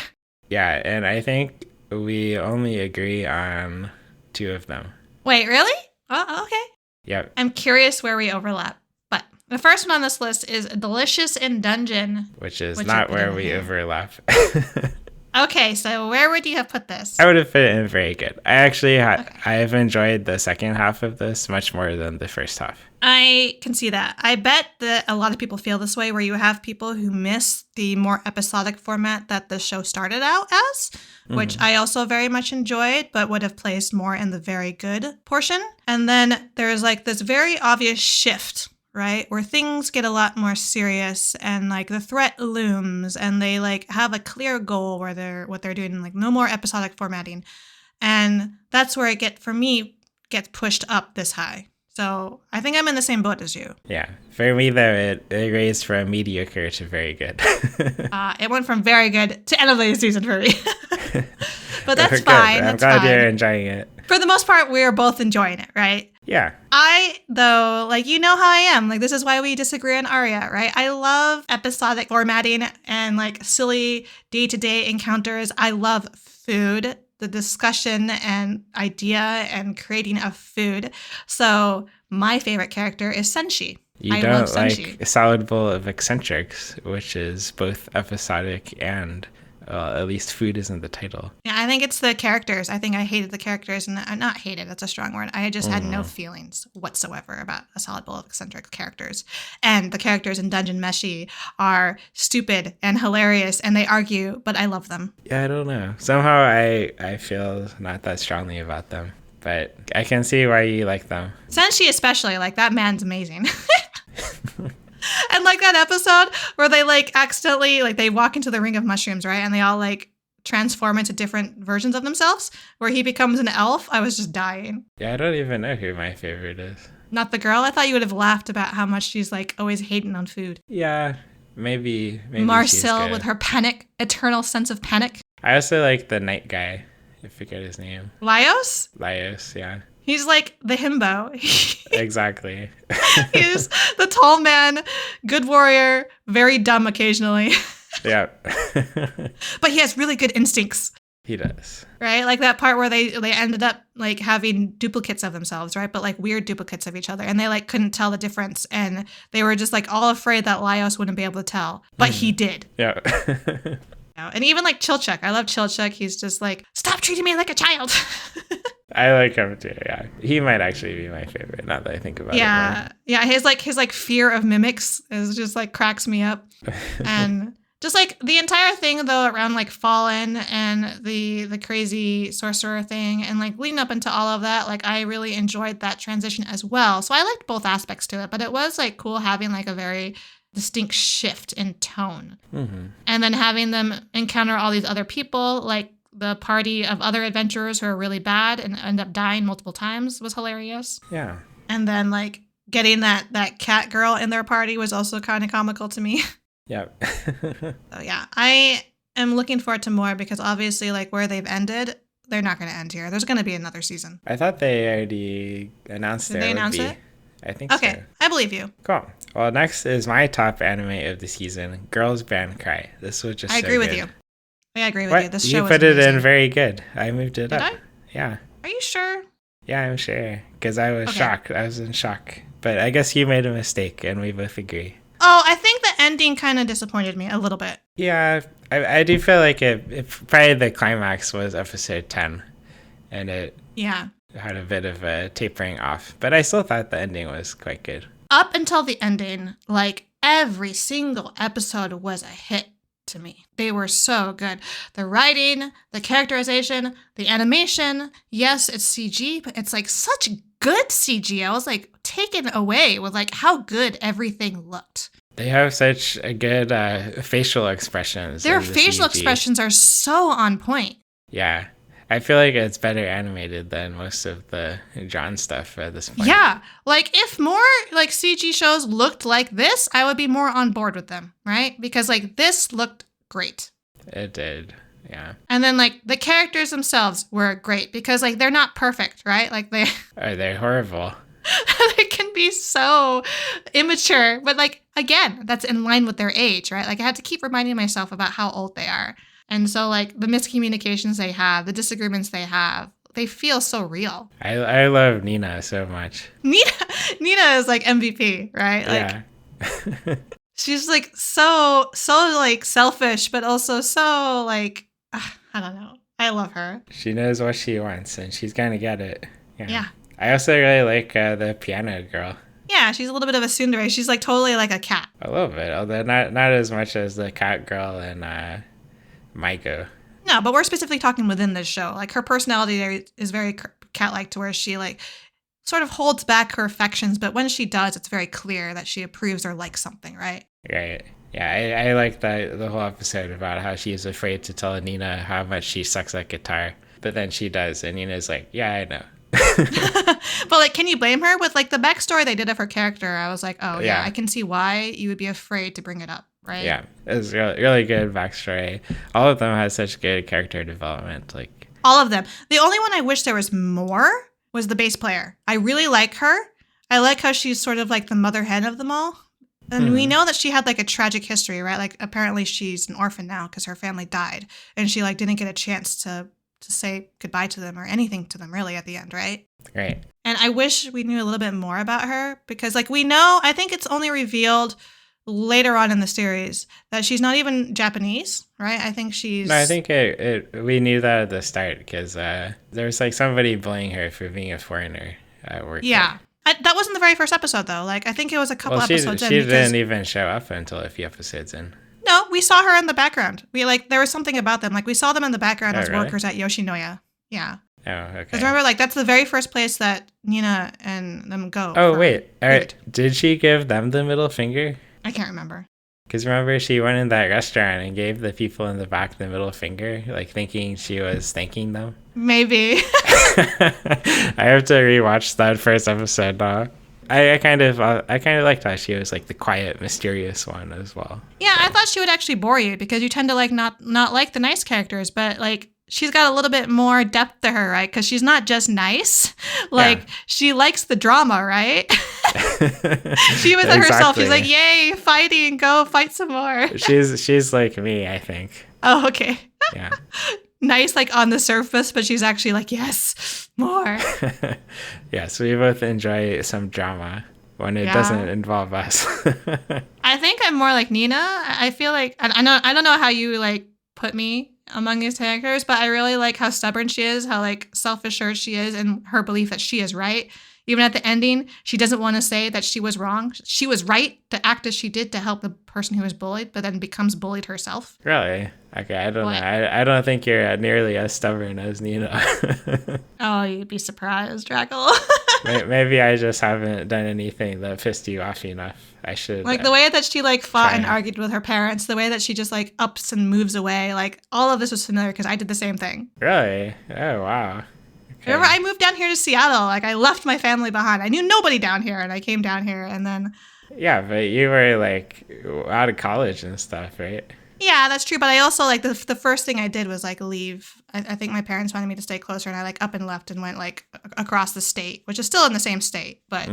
Yeah, and I think we only agree on 2 of them. Wait, really? Oh, okay. Yep. I'm curious where we overlap. But the first one on this list is Delicious in Dungeon. Which is not where we overlap. Okay, so where would you have put this? I would have put it in very good. I actually I've enjoyed the second half of this much more than the first half. I can see that. I bet that a lot of people feel this way, where you have people who miss the more episodic format that the show started out as, which I also very much enjoyed, but would have placed more in the very good portion. And then there's like this very obvious shift, right? Where things get a lot more serious and like the threat looms and they like have a clear goal where what they're doing, like no more episodic formatting. And that's where it gets pushed up this high. So I think I'm in the same boat as you. Yeah. For me, though, it raised from mediocre to very good. It went from very good to end of the season for me. But that's Good. fine. I'm glad you're enjoying it. For the most part, we're both enjoying it, right? Yeah. Though, like, you know how I am. Like, this is why we disagree on Aria, right? I love episodic formatting and, like, silly day-to-day encounters. I love food, the discussion and idea and creating of food. So my favorite character is Senshi. I don't like a solid bowl of Eccentrics, which is both episodic and at least food isn't the title. Yeah, I think it's the characters. I think I hated the characters, and not hated, that's a strong word. I just had no feelings whatsoever about a solid bowl of eccentric characters. And the characters in Dungeon Meshi are stupid and hilarious, and they argue, but I love them. Yeah, I don't know. Somehow I feel not that strongly about them, but I can see why you like them. Senshi especially, like, that man's amazing. And like that episode where they like accidentally, like they walk into the ring of mushrooms, right? And they all like transform into different versions of themselves where he becomes an elf. I was just dying. Yeah, I don't even know who my favorite is. Not the girl? I thought you would have laughed about how much she's like always hating on food. Yeah, maybe Marcel with her eternal sense of panic. I also like the night guy. I forget his name. Laios, yeah. He's like the himbo. Exactly. He's the tall man, good warrior, very dumb occasionally. Yeah. But he has really good instincts. He does. Right? Like that part where they ended up like having duplicates of themselves, right? But like weird duplicates of each other. And they like couldn't tell the difference. And they were just like all afraid that Laios wouldn't be able to tell. But he did. Yeah. And even like Chilchuk. I love Chilchuk. He's just like, stop treating me like a child. I like him too, yeah. He might actually be my favorite, now that I think about it. Yeah, his fear of mimics is just like cracks me up. And just like the entire thing though around like Fallen and the crazy sorcerer thing and like leading up into all of that, like I really enjoyed that transition as well. So I liked both aspects to it, but it was like cool having like a very distinct shift in tone. And then having them encounter all these other people, like the party of other adventurers who are really bad and end up dying multiple times was hilarious. Yeah. And then like getting that cat girl in their party was also kind of comical to me. Yep. So yeah, I am looking forward to more because obviously like where they've ended, they're not going to end here. There's going to be another season. I thought they already announced Did they announce it? I think so. Okay, I believe you. Cool. Well, next is my top anime of the season, Girls Band Cry. This was just I so agree with good. you. I agree with What? you. This show You was put it amazing. in very good. I moved it Did up. I? Yeah. Are you sure? Yeah, I'm sure. Because I was Okay. shocked. I was in shock. But I guess you made a mistake, and we both agree. Oh, I think the ending kind of disappointed me a little bit. Yeah, I do feel like it probably the climax was episode 10. And it Yeah. had a bit of a tapering off. But I still thought the ending was quite good. Up until the ending, like every single episode was a hit to me. They were so good. The writing, the characterization, the animation. Yes, it's CG, but it's like such good CG. I was like taken away with like how good everything looked. They have such a good facial expressions. Their of the facial CG. expressions are so on point. Yeah. I feel like it's better animated than most of the drawn stuff at this point. Yeah. Like if more like CG shows looked like this, I would be more on board with them, right? Because like this looked great. It did. Yeah. And then like the characters themselves were great because like they're not perfect, right? Like they Are they horrible? they can be so immature, but like again, that's in line with their age, right? Like I had to keep reminding myself about how old they are. And so like the miscommunications they have, the disagreements they have, they feel so real. I love Nina so much. Nina is like MVP, right? Like Yeah. she's like so like selfish, but also so like I don't know. I love her. She knows what she wants, and she's gonna get it. Yeah. I also really like the piano girl. Yeah, she's a little bit of a tsundere. She's like totally like a cat. A little bit, although not as much as the cat girl and Maiko. No, but we're specifically talking within this show. Like her personality is very cat-like to where she like sort of holds back her affections, but when she does, it's very clear that she approves or likes something, right? Right. Yeah, I like the whole episode about how she's afraid to tell Nina how much she sucks at guitar, but then she does, and Nina's like, yeah, I know. But like, can you blame her with like the backstory they did of her character? I was like, oh yeah, Yeah. I can see why you would be afraid to bring it up, right? Yeah, it was really, really good backstory. All of them had such good character development. Like All of them. The only one I wish there was more was the bass player. I really like her. I like how she's sort of like the mother hen of them all. And we know that she had like a tragic history, right? Like apparently she's an orphan now because her family died and she like didn't get a chance to say goodbye to them or anything to them really at the end, right? Right. And I wish we knew a little bit more about her because like we know, I think it's only revealed later on in the series that she's not even Japanese, right? I think she's... No, I think we knew that at the start because there was like somebody bullying her for being a foreigner at work. Yeah. That wasn't the very first episode though. Like I think it was a couple episodes in. She because... didn't even show up until a few episodes in. No, we saw her in the background. We like there was something about them. Like we saw them in the background Oh, as really? workers at Yoshinoya. Yeah. Oh, okay. Because remember, like that's the very first place that Nina and them go. Oh, for wait. All right. food. Did she give them the middle finger? I can't remember. Because remember, she went in that restaurant and gave the people in the back the middle finger, like thinking she was thanking them. Maybe. I have to rewatch that first episode now. I kind of liked how she was like the quiet, mysterious one as well. Yeah, I thought she would actually bore you because you tend to like not like the nice characters, but like she's got a little bit more depth to her, right? Because she's not just nice. Like she likes the drama, right? She was at herself. She's like, "Yay, fighting! Go fight some more." She's like me, I think. Oh, okay. Yeah. Nice, like on the surface, but she's actually like, "Yes, more." Yes, we both enjoy some drama when it doesn't involve us. I think I'm more like Nina. I feel like I don't know how you like put me among these characters, but I really like how stubborn she is, how like self-assured she is, and her belief that she is right. Even at the ending, she doesn't want to say that she was wrong. She was right to act as she did to help the person who was bullied, but then becomes bullied herself. Really? Okay, I don't What? know. I don't think you're nearly as stubborn as Nina. Oh, you'd be surprised, Drackle. Maybe I just haven't done anything that pissed you off enough. I should. Like the way that she like fought and try. argued with her parents, the way that she just like ups and moves away, like all of this was familiar because I did the same thing. Really? Oh, wow. Okay. Remember, I moved down here to Seattle. Like I left my family behind. I knew nobody down here, and I came down here, and then. Yeah, but you were like out of college and stuff, right? Yeah, that's true. But I also like the first thing I did was like leave. I think my parents wanted me to stay closer, and I like up and left and went like across the state, which is still in the same state, but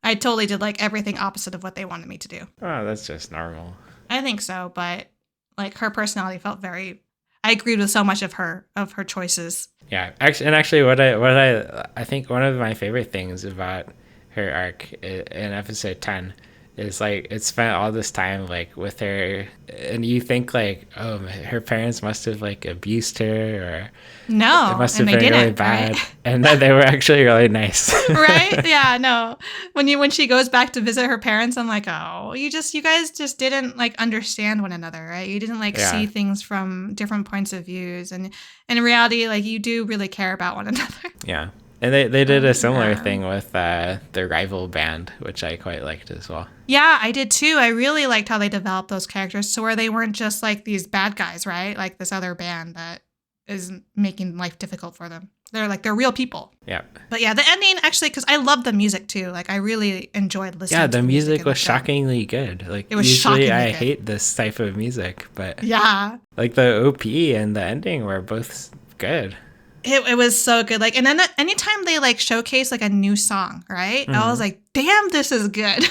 I totally did like everything opposite of what they wanted me to do. Oh, that's just normal. I think so, but like her personality felt very. I agreed with so much of her choices. Yeah, actually, what I think one of my favorite things about her arc in episode 10 is like it spent all this time like with her, and you think like, oh, her parents must have like abused her, or no, it must have and been really bad, right? And then they were actually really nice. Right? Yeah, no. When she goes back to visit her parents, I'm like, oh, you guys just didn't like understand one another, right? You didn't like see things from different points of views, and in reality, like you do really care about one another. Yeah. And they did a similar thing with the rival band, which I quite liked as well. Yeah, I did too. I really liked how they developed those characters to where they weren't just like these bad guys, right? Like this other band that is making life difficult for them. They're real people. Yeah. But yeah, the ending actually, because I love the music too. Like I really enjoyed listening. Yeah, to the music was show. shockingly good. Like it was usually I good. hate this type of music, but yeah, like the OP and the ending were both good. It was so good. Like, and then anytime they like showcase like a new song, right? I was like, damn, this is good.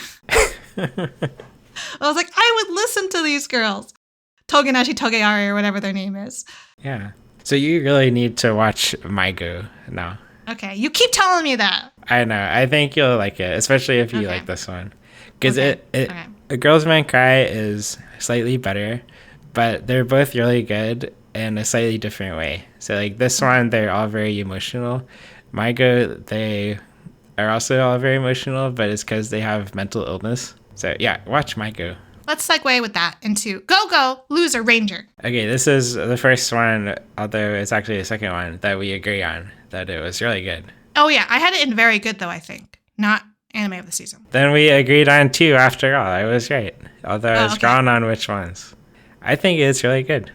I was like, I would listen to these girls. Togenashi Togeari or whatever their name is. Yeah. So you really need to watch Maigo now. Okay. You keep telling me that. I know. I think you'll like it, especially if you like this one. Because A Girl's Man Cry is slightly better, but they're both really good in a slightly different way. So like this one, they're all very emotional. Maigo, they are also all very emotional, but it's because they have mental illness. So yeah, watch Maigo. Let's segue with that into Go Loser Ranger. Okay, this is the first one, although it's actually the second one that we agree on that it was really good. Oh yeah, I had it in very good though, I think. Not anime of the season. Then we agreed on 2 after all. I was right. Although I was drawn on which ones. I think it's really good.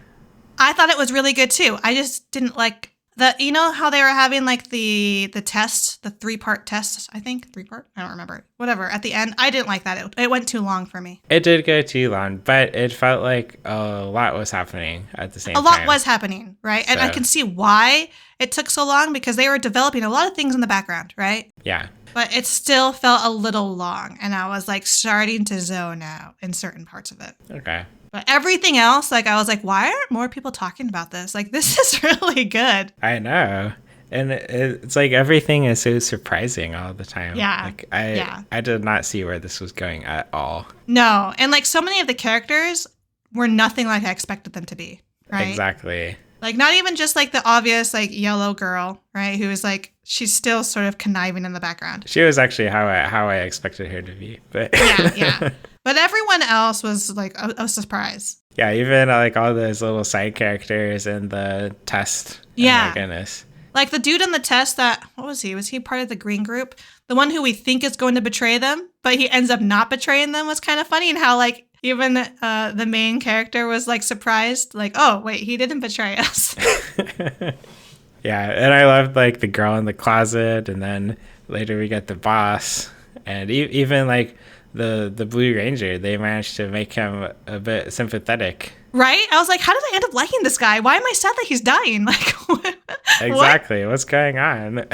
I thought it was really good too. I just didn't like you know how they were having like the test, the 3-part test, I think 3-part. I don't remember. Whatever. At the end, I didn't like that. It went too long for me. It did go too long, but it felt like a lot was happening at the same time. A lot was happening, right? And I can see why it took so long because they were developing a lot of things in the background, right? Yeah. But it still felt a little long, and I was like starting to zone out in certain parts of it. Okay. But everything else, like I was like, why aren't more people talking about this? Like, this is really good. I know. And it's like everything is so surprising all the time. Yeah. Like I did not see where this was going at all. No. And like so many of the characters were nothing like I expected them to be. Right? Exactly. Like not even just like the obvious like yellow girl, right? Who is like, she's still sort of conniving in the background. She was actually how I expected her to be. But yeah. But everyone else was like a surprise. Yeah, even like all those little side characters in the test. Yeah. Oh my goodness. Like the dude in the test that, what was he? Was he part of the green group? The one who we think is going to betray them, but he ends up not betraying them was kind of funny. And how like even the main character was like surprised. Like, oh, wait, he didn't betray us. Yeah, and I loved like the girl in the closet. And then later we get the boss. And even like the Blue Ranger, they managed to make him a bit sympathetic. Right? I was like, how did I end up liking this guy? Why am I sad that he's dying? Like, what? Exactly. What's going on?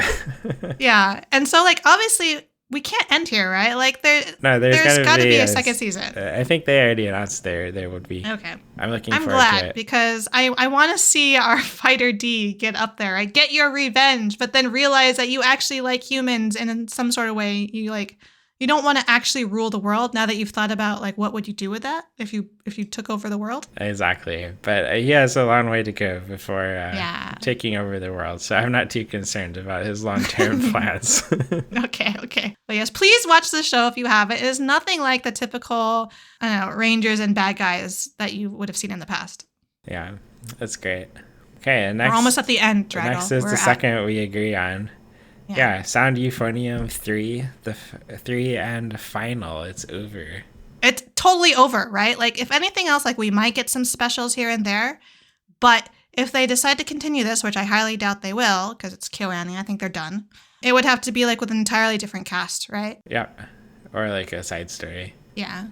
Yeah. And so, like, obviously, we can't end here, right? Like, there's got to be a second season. I think they already announced there would be. Okay. I'm looking forward to it. I'm glad, because I want to see our Fighter D get up there. Right? Get your revenge, but then realize that you actually like humans, and in some sort of way, you don't want to actually rule the world now that you've thought about, like, what would you do with that if you took over the world? Exactly. But he has a long way to go before taking over the world. So I'm not too concerned about his long-term plans. Okay. But yes, please watch the show if you haven't. It is nothing like the typical, Rangers and bad guys that you would have seen in the past. Yeah, that's great. Okay, and next... We're almost at the end, Drago. Next is the second we agree on. Yeah, Sound Euphonium 3, the 3 and final. It's over. It's totally over, right? Like, if anything else, like, we might get some specials here and there. But if they decide to continue this, which I highly doubt they will, because it's KyoAni, I think they're done, it would have to be, like, with an entirely different cast, right? Yeah. Or, like, a side story. Yeah.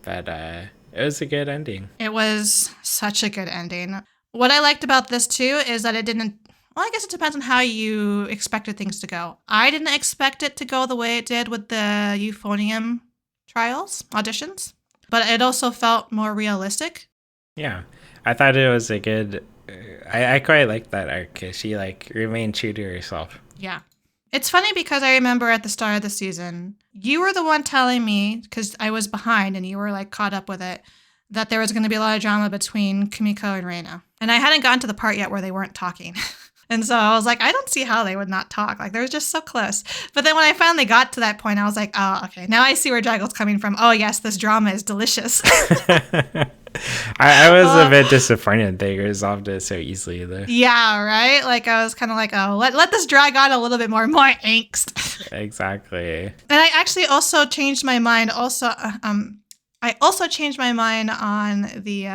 But it was a good ending. It was such a good ending. What I liked about this, too, is that it didn't... Well, I guess it depends on how you expected things to go. I didn't expect it to go the way it did with the Euphonium auditions, but it also felt more realistic. Yeah, I thought it was a good... I quite liked that arc, because she, like, remained true to herself. Yeah. It's funny because I remember at the start of the season, you were the one telling me, because I was behind and you were, like, caught up with it, that there was going to be a lot of drama between Kumiko and Reina. And I hadn't gotten to the part yet where they weren't talking. And so I was like, I don't see how they would not talk. Like, they're just so close. But then when I finally got to that point, I was like, oh, okay. Now I see where Draggle's coming from. Oh, yes, this drama is delicious. I was a bit disappointed they resolved it so easily, though. Yeah, right? Like, I was kind of like, oh, let this drag on a little bit more angst. Exactly. And I actually also changed my mind. I also changed my mind on the,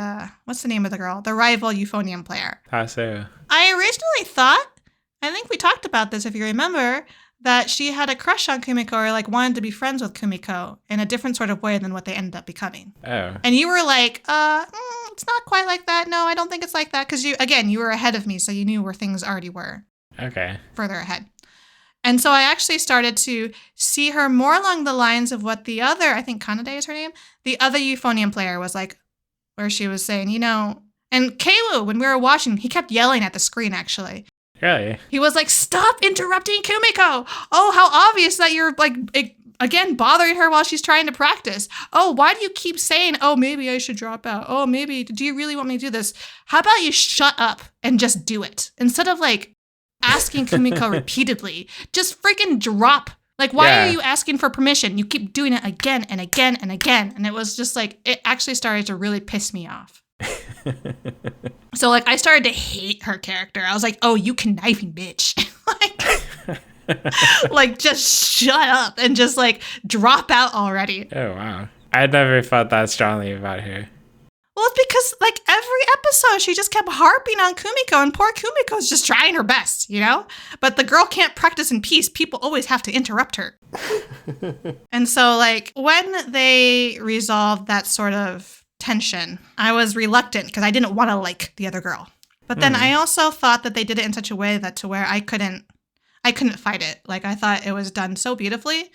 what's the name of the girl? The rival Euphonium player. How so? I originally thought, I think we talked about this if you remember, that she had a crush on Kumiko or like wanted to be friends with Kumiko in a different sort of way than what they ended up becoming. Oh. And you were like, it's not quite like that. No, I don't think it's like that. Because you were ahead of me, so you knew where things already were. Okay. Further ahead. And so I actually started to see her more along the lines of what the other, I think Kanade is her name, the other Euphonium player was like, where she was saying, and Keilu, when we were watching, he kept yelling at the screen, actually. Really? He was like, stop interrupting Kumiko. Oh, how obvious that you're like, again, bothering her while she's trying to practice. Oh, why do you keep saying, oh, maybe I should drop out? Oh, maybe, do you really want me to do this? How about you shut up and just do it? Instead of like asking Kumiko repeatedly, just freaking drop. Like, why are you asking for permission? You keep doing it again and again and again. And it was just like, it actually started to really piss me off. So like I started to hate her character. I was like, oh, you conniving bitch. like just shut up and just like drop out already. Oh wow, I'd never felt that strongly about her. Well, it's because like every episode she just kept harping on Kumiko, and poor Kumiko's just trying her best, but the girl can't practice in peace. People always have to interrupt her. And so like when they resolved that sort of tension, I was reluctant because I didn't want to like the other girl. But then I also thought that they did it in such a way that to where I couldn't fight it. Like I thought it was done so beautifully.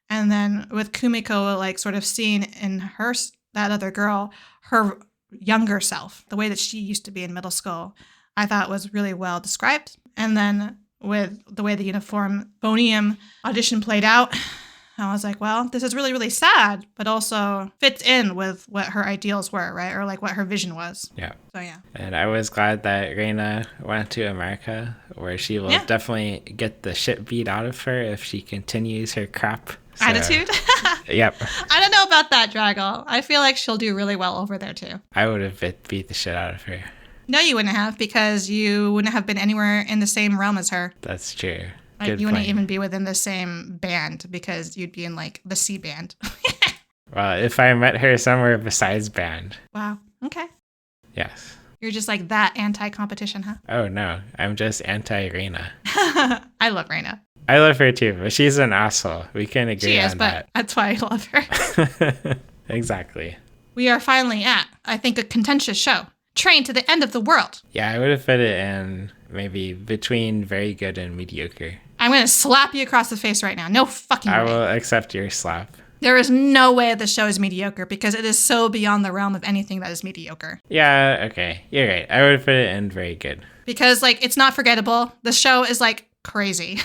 And then with Kumiko, like sort of seeing in her, that other girl, her younger self, the way that she used to be in middle school, I thought was really well described. And then with the way the Euphonium audition played out, I was like, well, this is really, really sad, but also fits in with what her ideals were, right? Or like what her vision was. Yeah. So, yeah. And I was glad that Reina went to America, where she will definitely get the shit beat out of her if she continues her crap attitude. Yep. I don't know about that, Drago. I feel like she'll do really well over there, too. I would have beat the shit out of her. No, you wouldn't have, because you wouldn't have been anywhere in the same realm as her. That's true. Like, you wouldn't even be within the same band because you'd be in like the C band. Well, if I met her somewhere besides band. Wow. Okay. Yes. You're just like that anti-competition, huh? Oh, no. I'm just anti-Reina. I love Reina. I love her too, but she's an asshole. We can agree on that. That's why I love her. Exactly. We are finally at, I think, a contentious show. Train to the end of the world. Yeah, I would have put it in maybe between very good and mediocre. I'm going to slap you across the face right now. No fucking way. I will accept your slap. There is no way the show is mediocre because it is so beyond the realm of anything that is mediocre. Yeah, okay. You're right. I would put it in very good. Because, like, it's not forgettable. The show is, like, crazy.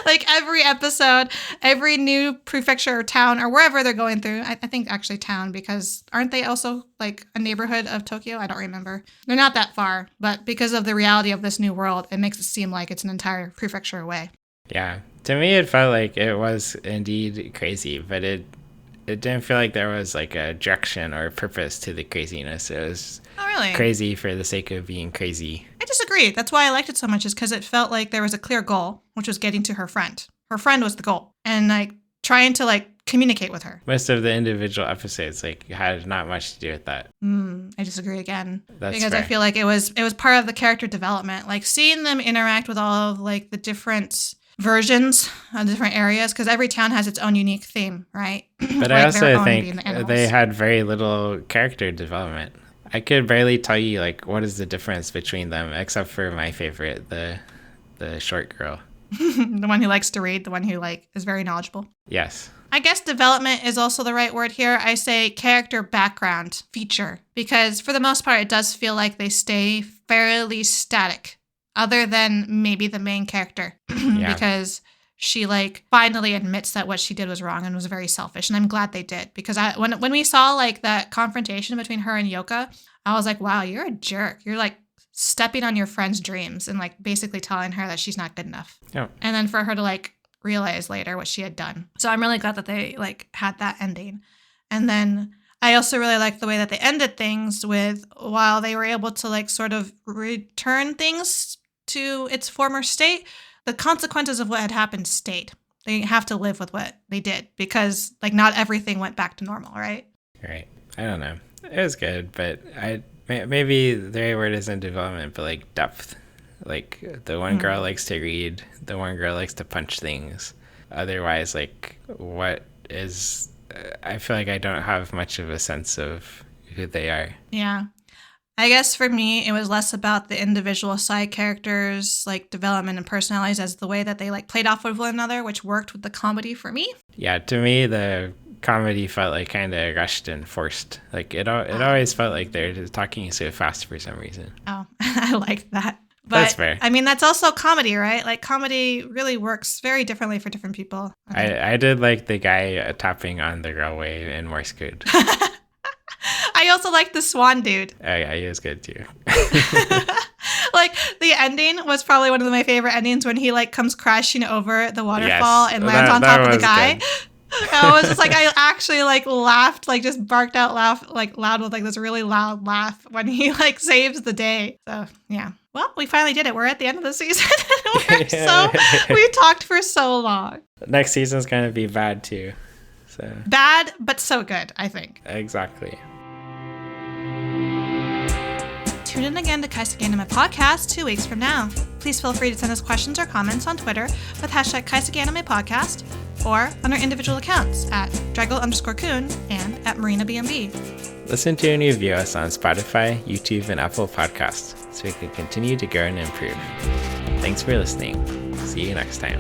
Like, every episode, every new prefecture or town or wherever they're going through, I think actually town, because aren't they also, like, a neighborhood of Tokyo? I don't remember. They're not that far, but because of the reality of this new world, it makes it seem like it's an entire prefecture away. Yeah. To me, it felt like it was indeed crazy, but it it didn't feel like there was like a direction or a purpose to the craziness. It was Oh, really? crazy for the sake of being crazy. I disagree. That's why I liked it so much, is because it felt like there was a clear goal, which was getting to her friend. Her friend was the goal. And like trying to like communicate with her. Most of the individual episodes like had not much to do with that. I disagree again. That's because fair. I feel like it was part of the character development. Like seeing them interact with all of like the different versions of different areas, because every town has its own unique theme, right? But Like I their also own being think the animals. they had very little character development. I could barely tell you like what is the difference between them, except for my favorite, the short girl. The one who likes to read, the one who like is very knowledgeable. Yes. I guess development is also the right word here. I say character background feature, because for the most part, it does feel like they stay fairly static, other than maybe the main character, because she like finally admits that what she did was wrong and was very selfish. And I'm glad they did, because when we saw like that confrontation between her and Yoka, I was like, wow, you're a jerk. You're like stepping on your friend's dreams and like basically telling her that she's not good enough. Yeah. And then for her to like realize later what she had done. So I'm really glad that they like had that ending. And then I also really like the way that they ended things with, while they were able to like sort of return things to its former state, the consequences of what had happened stayed. They have to live with what they did, because like not everything went back to normal, right? Right. I don't know. It was good, but maybe the right word isn't development, but like depth. Like the one girl likes to read, the one girl likes to punch things. Otherwise, like what is, I feel like I don't have much of a sense of who they are. Yeah. I guess for me, it was less about the individual side characters, like development and personalities, as the way that they like played off of one another, which worked with the comedy for me. Yeah, to me, the comedy felt like kind of rushed and forced. Like it always felt like they're just talking so fast for some reason. Oh, I liked that. But, That's fair. I mean, that's also comedy, right? Like comedy really works very differently for different people. I did like the guy tapping on the railway in Morse code. I also like the swan dude. Oh, yeah, he was good too. Like the ending was probably one of my favorite endings, when he like comes crashing over the waterfall and lands on top of the guy. Good. I was just like, I actually like laughed, like just barked out loud with like this really loud laugh when he like saves the day. So yeah. Well, we finally did it. We're at the end of the season. We talked for so long. Next season's gonna be bad too. So Bad, but so good, I think. exactly. Tune in again to Kaiseki Anime Podcast 2 weeks from now. Please feel free to send us questions or comments on Twitter with hashtag Kaiseki Anime Podcast, or on our individual accounts at Draggle_Kun and at MarinaBNB. Listen to and review us on Spotify, YouTube, and Apple Podcasts so we can continue to grow and improve. Thanks for listening. See you next time.